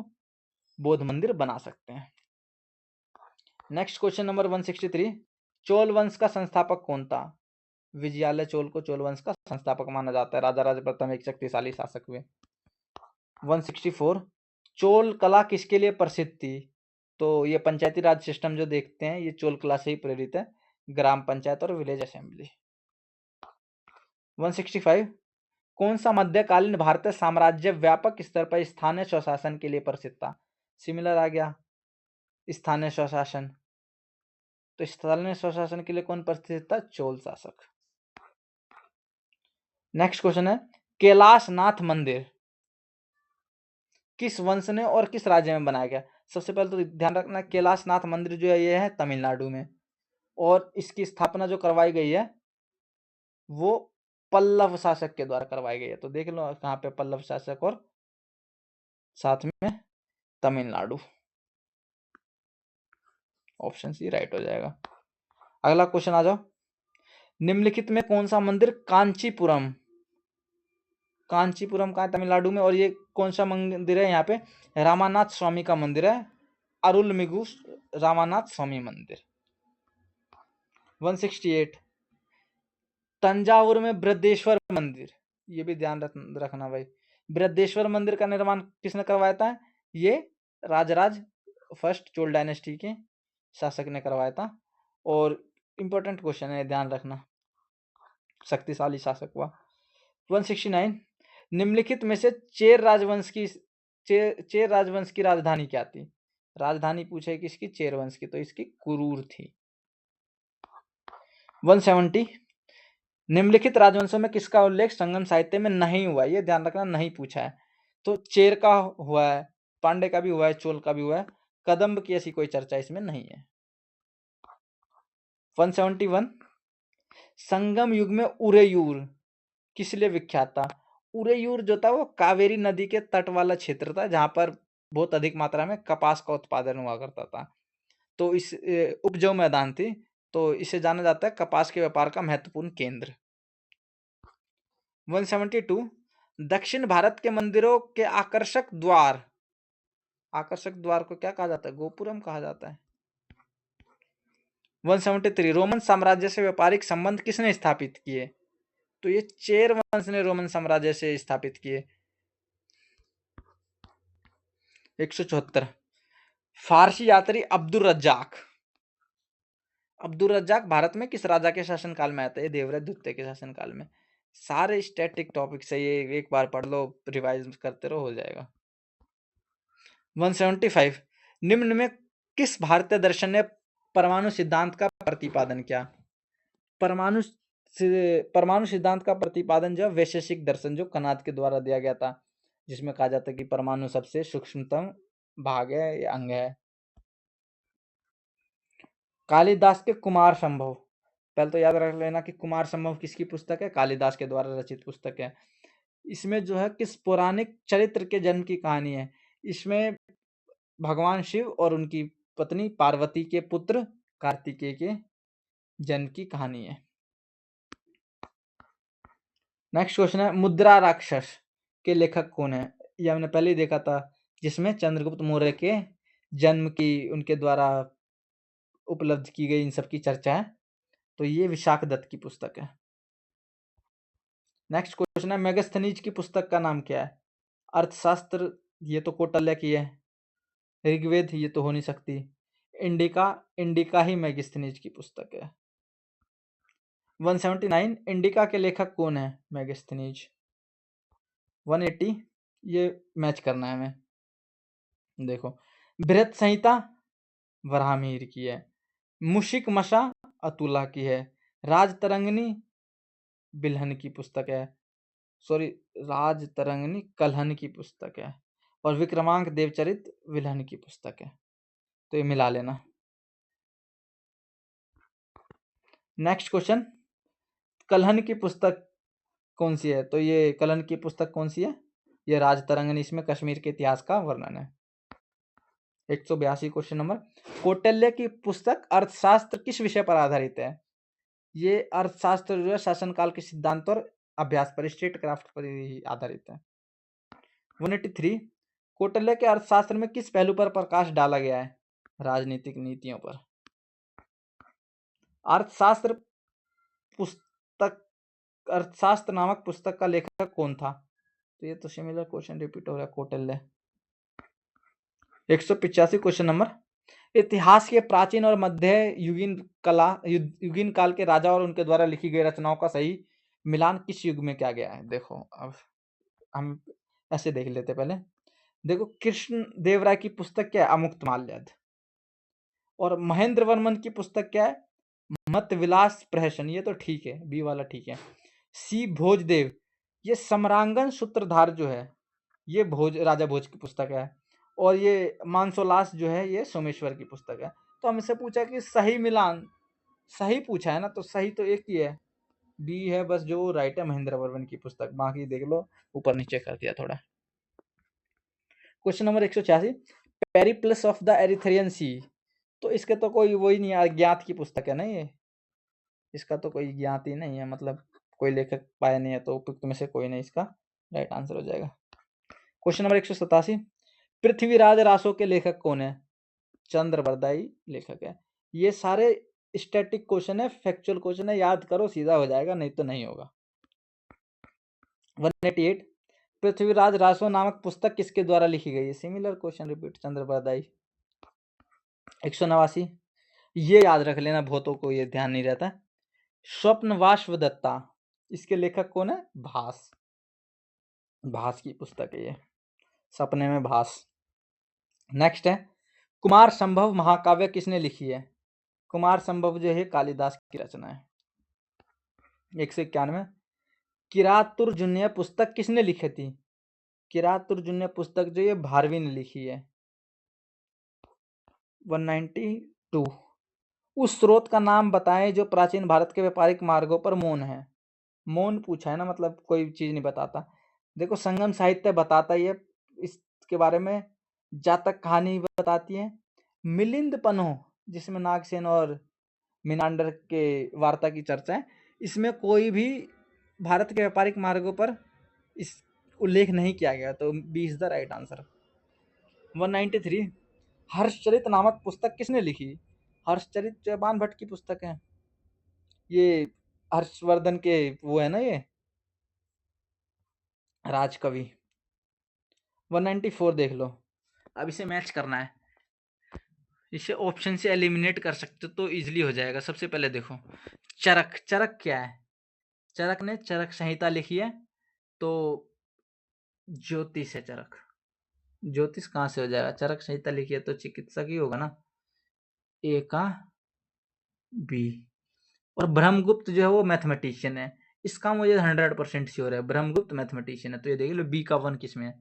बौद्ध मंदिर बना सकते हैं। नेक्स्ट क्वेश्चन नंबर 163, चोल वंश का संस्थापक कौन था? विजयालय चोल को चोल वंश का संस्थापक माना जाता है, राजा राजा प्रथम एक शक्तिशाली शासक हुए। 164, चोल कला किसके लिए प्रसिद्ध थी? तो ये पंचायती राज सिस्टम जो देखते हैं, ये चोल कला से ही प्रेरित है, ग्राम पंचायत और विलेज असेंबली। 165, कौन सा मध्यकालीन भारतीय साम्राज्य व्यापक स्तर पर स्थानीय स्वशासन के लिए प्रसिद्ध था? सिमिलर आ गया, स्थानीय स्वशासन। तो स्थानीय स्वशासन के लिए कौन प्रसिद्ध था? चोल शासक। नेक्स्ट क्वेश्चन है, कैलाशनाथ मंदिर किस वंश ने और किस राज्य में बनाया गया? सबसे पहले तो ध्यान रखना, कैलाशनाथ मंदिर जो है ये है तमिलनाडु में, और इसकी स्थापना जो करवाई गई है वो पल्लव शासक के द्वारा करवाई गई है। तो देख लो कहाँ पे पल्लव शासक, और साथ में तमिलनाडु। ऑप्शन सी राइट हो जाएगा। अगला क्वेश्चन आ जाओ, निम्नलिखित में कौन सा मंदिर कांचीपुरम का तमिलनाडु में, और ये कौन सा मंदिर है? यहाँ पे रामानाथ स्वामी का मंदिर है, अरुलमिगु रामानाथ स्वामी मंदिर। 168, तंजावुर में बृहदेश्वर मंदिर, ये भी ध्यान रखना भाई, बृहदेश्वर मंदिर का निर्माण किसने करवाया था? ये राजराज फर्स्ट चोल डायनेस्टी के शासक ने करवाया था। और इंपॉर्टेंट क्वेश्चन है, ध्यान रखना, शक्तिशाली शासक हुआ। 169 निम्नलिखित में से चेर राजवंश की राजधानी क्या थी? राजधानी पूछे किसकी? चेर वंश की, तो इसकी कुरूर थी। 170 निम्नलिखित राजवंशों में किसका उल्लेख संगम साहित्य में नहीं हुआ? ये ध्यान रखना, नहीं पूछा है। तो चेर का हुआ है, पांडे का भी हुआ है, चोल का भी हुआ है, कदम्ब की ऐसी कोई चर्चा इसमें नहीं है। 171 संगम युग में उरेयूर किस लिए विख्यात था? उरेयूर जो था वो कावेरी नदी के तट वाला क्षेत्र था, जहां पर बहुत अधिक मात्रा में कपास का उत्पादन हुआ करता था। तो इस उपजाऊ मैदान थी, तो इसे जाना जाता है कपास के व्यापार का महत्वपूर्ण केंद्र। 172 दक्षिण भारत के मंदिरों के आकर्षक द्वार को क्या कहा जाता है? गोपुरम कहा जाता है। 173 रोमन साम्राज्य से व्यापारिक संबंध किसने स्थापित किए? तो ये चेर वंश ने रोमन साम्राज्य से स्थापित किए। 174 फारसी यात्री अब्दुल रज्जाक भारत में किस राजा के शासनकाल में आता है? देवव्रत द्वितीय के शासनकाल में। सारे स्टैटिक टॉपिक से ये एक बार पढ़ लो, रिवाइज करते रहो, हो जाएगा। 175 निम्न में किस भारतीय दर्शन ने परमाणु सिद्धांत का प्रतिपादन किया? परमाणु सिद्धांत का प्रतिपादन जो वैशेषिक दर्शन जो कनाद के द्वारा दिया गया था, जिसमें कहा जाता है कि परमाणु सबसे सूक्ष्मतम भाग है या अंग है। कालिदास के कुमार संभव, पहले तो याद रख लेना कि कुमार संभव किसकी पुस्तक है? कालिदास के द्वारा रचित पुस्तक है। इसमें जो है किस पौराणिक चरित्र के जन्म की कहानी है? इसमें भगवान शिव और उनकी पत्नी पार्वती के पुत्र कार्तिकेय के जन्म की कहानी है। नेक्स्ट क्वेश्चन है मुद्रा राक्षस के लेखक कौन है? ये हमने पहले ही देखा था, जिसमें चंद्रगुप्त मौर्य के जन्म की उनके द्वारा उपलब्ध की गई इन सब की चर्चा है। तो ये विशाख दत्त की पुस्तक है। नेक्स्ट क्वेश्चन है मेगास्थनीज की पुस्तक का नाम क्या है? अर्थशास्त्र, ये तो कौटिल्य की है। ऋग्वेद, ये तो हो नहीं सकती। इंडिका ही मेगास्थनीज की पुस्तक है। 179 इंडिका के लेखक कौन है? मेगास्थनीज। 180 ये मैच करना है हमें। देखो, बृहत संहिता वराहमिहिर की है, मुशिक मशा अतुला की है, राजतरंगिणी बिल्हन की पुस्तक है, सॉरी राजतरंगिणी कल्हन की पुस्तक है, और विक्रमांक देवचरित विल्हन की पुस्तक है। तो ये मिला लेना। नेक्स्ट क्वेश्चन, कल्हन की पुस्तक कौन सी है? तो ये कल्हन की पुस्तक कौन सी है? ये राजतरंगिणी, इसमें कश्मीर के इतिहास का वर्णन है। 182 क्वेश्चन नंबर, कौटिल्य की पुस्तक अर्थशास्त्र किस विषय पर आधारित है? ये अर्थशास्त्र जो है शासनकाल के सिद्धांत और अभ्यास पर, स्टेट क्राफ्ट पर ही आधारित है। 183 कौटिल्य के अर्थशास्त्र में किस पहलू पर प्रकाश डाला गया है? राजनीतिक नीतियों पर। अर्थशास्त्र पुस्तक, अर्थशास्त्र नामक पुस्तक का लेखक कौन था? तो ये तो सिमिलर क्वेश्चन रिपीट हो रहा है, कौटिल्य। 185 क्वेश्चन नंबर, इतिहास के प्राचीन और मध्य युगीन काल के राजा और उनके द्वारा लिखी गई रचनाओं का सही मिलान किस युग में किया गया है? देखो, अब हम ऐसे देख लेते पहले। देखो, कृष्ण देव राय की पुस्तक क्या है? अमुक्तमाल्यद। और महेंद्र वर्मन की पुस्तक क्या है? मत विलास प्रहसन। ये तो ठीक है, बी वाला ठीक है। सी भोजदेव, ये सम्रांगन सूत्रधार जो है, ये राजा भोज की पुस्तक है। और ये मानसोलास जो है, ये सोमेश्वर की पुस्तक है। तो हमसे पूछा कि सही मिलान, सही पूछा है ना, तो सही तो एक ही है, बी है बस जो राइट है, महेंद्र वर्मन की पुस्तक। बाकी देख लो, ऊपर नीचे कर दिया थोड़ा। Question number 186, Periplus of the Erythraean Sea, तो इसके तो कोई वही नहीं, अज्ञात की पुस्तक है ना ये, इसका तो कोई ज्ञात ही नहीं है, मतलब कोई लेखक पाया नहीं है, तो उपयुक्त में से कोई नहीं इसका राइट आंसर हो जाएगा। क्वेश्चन नंबर 187, पृथ्वीराज रासो के लेखक कौन है? चंद्रबरदाई लेखक है। ये सारे स्टैटिक क्वेश्चन है, फैक्चुअल क्वेश्चन है, याद करो सीधा हो जाएगा, नहीं तो नहीं होगा। 188 पृथ्वीराज रासो नामक पुस्तक किसके द्वारा लिखी गई है? सिमिलर क्वेश्चन रिपीट, चंद्र बरदाई। 189, ये याद रख लेना, बहुतों को ये ध्यान नहीं रहता। स्वप्न वाष्वदत्ता, इसके लेखक कौन है? भास। भास की पुस्तक है ये, सपने में भास। नेक्स्ट है, कुमार संभव महाकाव्य किसने लिखी है? कुमार संभव जो है कालिदास की रचना है। 191, किरातुर्जुनीय पुस्तक किसने लिखी थी? किरातुर्जुनीय पुस्तक जो ये भारवी ने लिखी है। 192, उस स्रोत का नाम बताएं जो प्राचीन भारत के व्यापारिक मार्गों पर मौन है। मौन पूछा है ना, मतलब कोई चीज नहीं बताता। देखो, संगम साहित्य बताता ही है इसके बारे में, जातक कहानी बताती है। मिलिंद पन्हो, जिसमें नागसेन और मिनांडर के वार्ता की चर्चा है, इसमें कोई भी भारत के व्यापारिक मार्गों पर इस उल्लेख नहीं किया गया, तो B is the right answer. 193, Harshacharita नामक पुस्तक किसने लिखी? हर्षचरित चौपान भट्ट की पुस्तक है, ये हर्षवर्धन के वो है ना, ये राजकवि। 194 देख लो, अब इसे मैच करना है। इसे ऑप्शन से एलिमिनेट कर सकते हो तो इजीली हो जाएगा। सबसे पहले देखो, चरक। चरक क्या है? चरक ने चरक संहिता लिखी है, तो ज्योतिष है चरक। ज्योतिष कहाँ से हो जाएगा? चरक संहिता लिखी है तो चिकित्सक ही होगा ना। ए का बी। और ब्रह्मगुप्त जो है वो मैथमेटिशियन है, इसका मुझे 100% श्योर है, ब्रह्मगुप्त मैथमेटिशियन है। तो ये देख लो, बी का 1 किसमें है?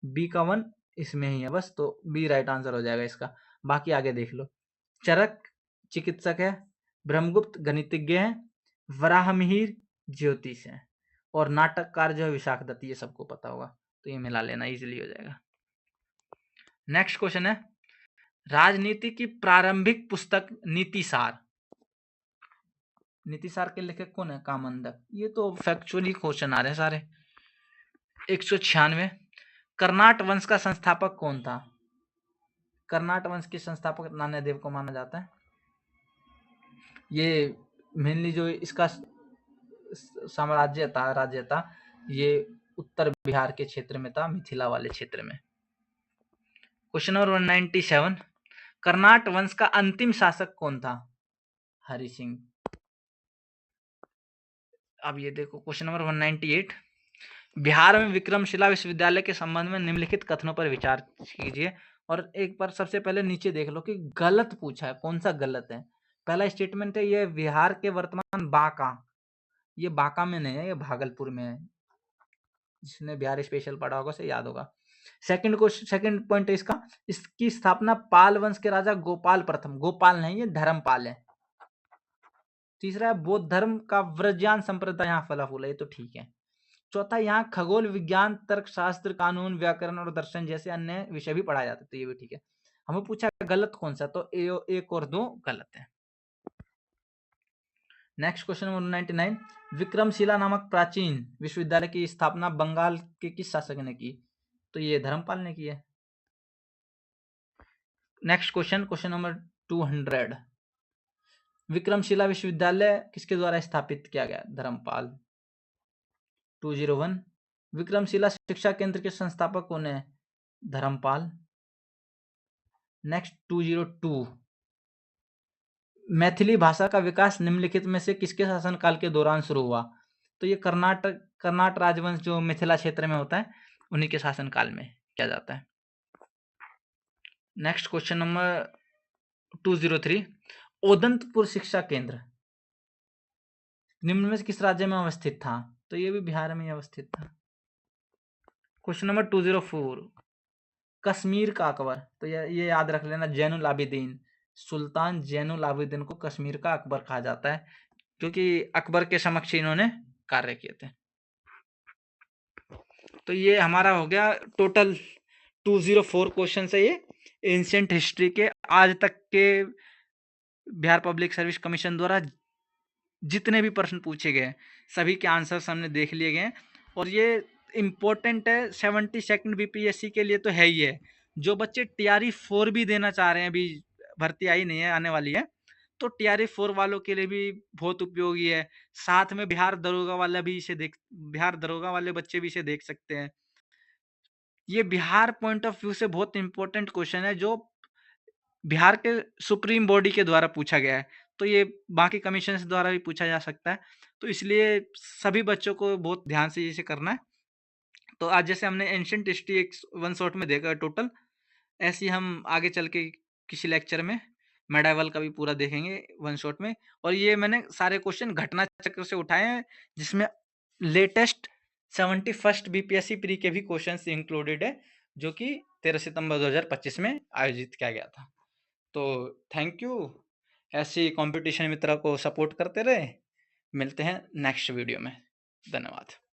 बी का 1 इसमें ही है बस, तो बी राइट आंसर हो जाएगा इसका। बाकी आगे देख लो, चरक चिकित्सक है, ब्रह्मगुप्त गणितज्ञ है, वराहमिहिर ज्योतिष है, और नाटककार जो है विशाख दत्त, ये सबको पता होगा, तो ये मिला लेना, इजीली हो जाएगा। नेक्स्ट क्वेश्चन है, राजनीति की प्रारंभिक पुस्तक नीतिसार। नीतिसार के लेखक कौन है? कामंदक। ये तो फैक्चुअली क्वेश्चन आ रहे हैं सारे। 196, कर्नाट वंश का संस्थापक कौन था? कर्नाट वंश के संस्थापक नान्यदेव को माना जाता है। ये मेनली जो इसका साम्राज्य था, राज्य था, ये उत्तर बिहार के क्षेत्र में था, मिथिला वाले क्षेत्र में। क्वेश्चन नंबर 197, कर्नाट वंश का अंतिम शासक कौन था? हरि सिंह। अब ये देखो, क्वेश्चन नंबर 198, बिहार में विक्रमशिला विश्वविद्यालय के संबंध में निम्नलिखित कथनों पर विचार कीजिए। और एक बार सबसे पहले नीचे देख लो कि गलत पूछा है, कौन सा गलत है। पहला स्टेटमेंट है, ये बिहार के वर्तमान बांका, ये बांका में नहीं है, ये भागलपुर में है। जिसने बिहार स्पेशल पढ़ा होगा उसे याद होगा। सेकंड पॉइंट है इसका, इसकी स्थापना पाल वंश के राजा गोपाल प्रथम, गोपाल नहीं, ये धर्मपाल है। तीसरा है, बौद्ध धर्म का व्रजयान संप्रदाय यहाँ फला फूला, ये तो ठीक है। चौथा, यहाँ खगोल विज्ञान, तर्कशास्त्र, कानून, व्याकरण और दर्शन जैसे अन्य विषय भी पढ़ाए जाते, तो ये भी ठीक है। हमें पूछा गलत कौन सा, तो एक और दो गलत है। नेक्स्ट क्वेश्चन नंबर 99, विक्रमशिला नामक प्राचीन विश्वविद्यालय की स्थापना बंगाल के किस शासक ने की? तो ये धर्मपाल ने की है। नेक्स्ट क्वेश्चन नंबर 200, विक्रमशिला विश्वविद्यालय किसके द्वारा स्थापित किया गया? धर्मपाल। 201, विक्रमशिला शिक्षा केंद्र के संस्थापक कौन है? धर्मपाल। नेक्स्ट 202, मैथिली भाषा का विकास निम्नलिखित में से किसके शासनकाल के दौरान शुरू हुआ? तो ये कर्नाट राजवंश जो मिथिला क्षेत्र में होता है, उन्हीं के शासनकाल में किया जाता है। नेक्स्ट क्वेश्चन नंबर 203, ओदंतपुर शिक्षा केंद्र निम्न में से किस राज्य में अवस्थित था? तो ये भी बिहार में अवस्थित था। क्वेश्चन नंबर 204, कश्मीर का अकबर, तो ये याद रख लेना, जैनुल आबिदीन, सुल्तान जैनुल आबिदीन को कश्मीर का अकबर कहा जाता है, क्योंकि अकबर के समक्ष इन्होंने कार्य किए थे। तो ये हमारा हो गया टोटल 204 क्वेश्चन है, ये एंशिएंट हिस्ट्री के आज तक के बिहार पब्लिक सर्विस कमीशन द्वारा जितने भी प्रश्न पूछे गए सभी के आंसर्स हमने देख लिए गए। और ये इम्पोर्टेंट है 72nd बीपीएससी के लिए तो है ही है। जो बच्चे टीआरई 4 भी देना चाह रहे हैं, अभी भर्ती आई नहीं है, आने वाली है, तो टीआरई 4 वालों के लिए भी बहुत उपयोगी है। साथ में बिहार दरोगा वाला भी इसे बिहार दरोगा वाले बच्चे भी इसे देख सकते हैं। ये बिहार पॉइंट ऑफ व्यू से बहुत इंपॉर्टेंट क्वेश्चन है, जो बिहार के सुप्रीम बॉडी के द्वारा पूछा गया है। तो ये बाकी कमीशंस द्वारा भी पूछा जा सकता है। तो इसलिए सभी बच्चों को बहुत ध्यान से इसे करना है। तो आज जैसे हमने एंशिएंट हिस्ट्री एक वन शॉट में देखा टोटल, ऐसे ही हम आगे चल के किसी लेक्चर में मेडाइवल का भी पूरा देखेंगे वन शॉट में। और ये मैंने सारे क्वेश्चन घटना चक्र से उठाए हैं, जिसमें लेटेस्ट 71st बीपीएससी प्री के भी क्वेश्चंस इंक्लूडेड है, जो कि 13 सितंबर 2025 में आयोजित किया गया था। तो थैंक यू, ऐसी कंपटीशन मित्र को सपोर्ट करते रहे। मिलते हैं नेक्स्ट वीडियो में। धन्यवाद।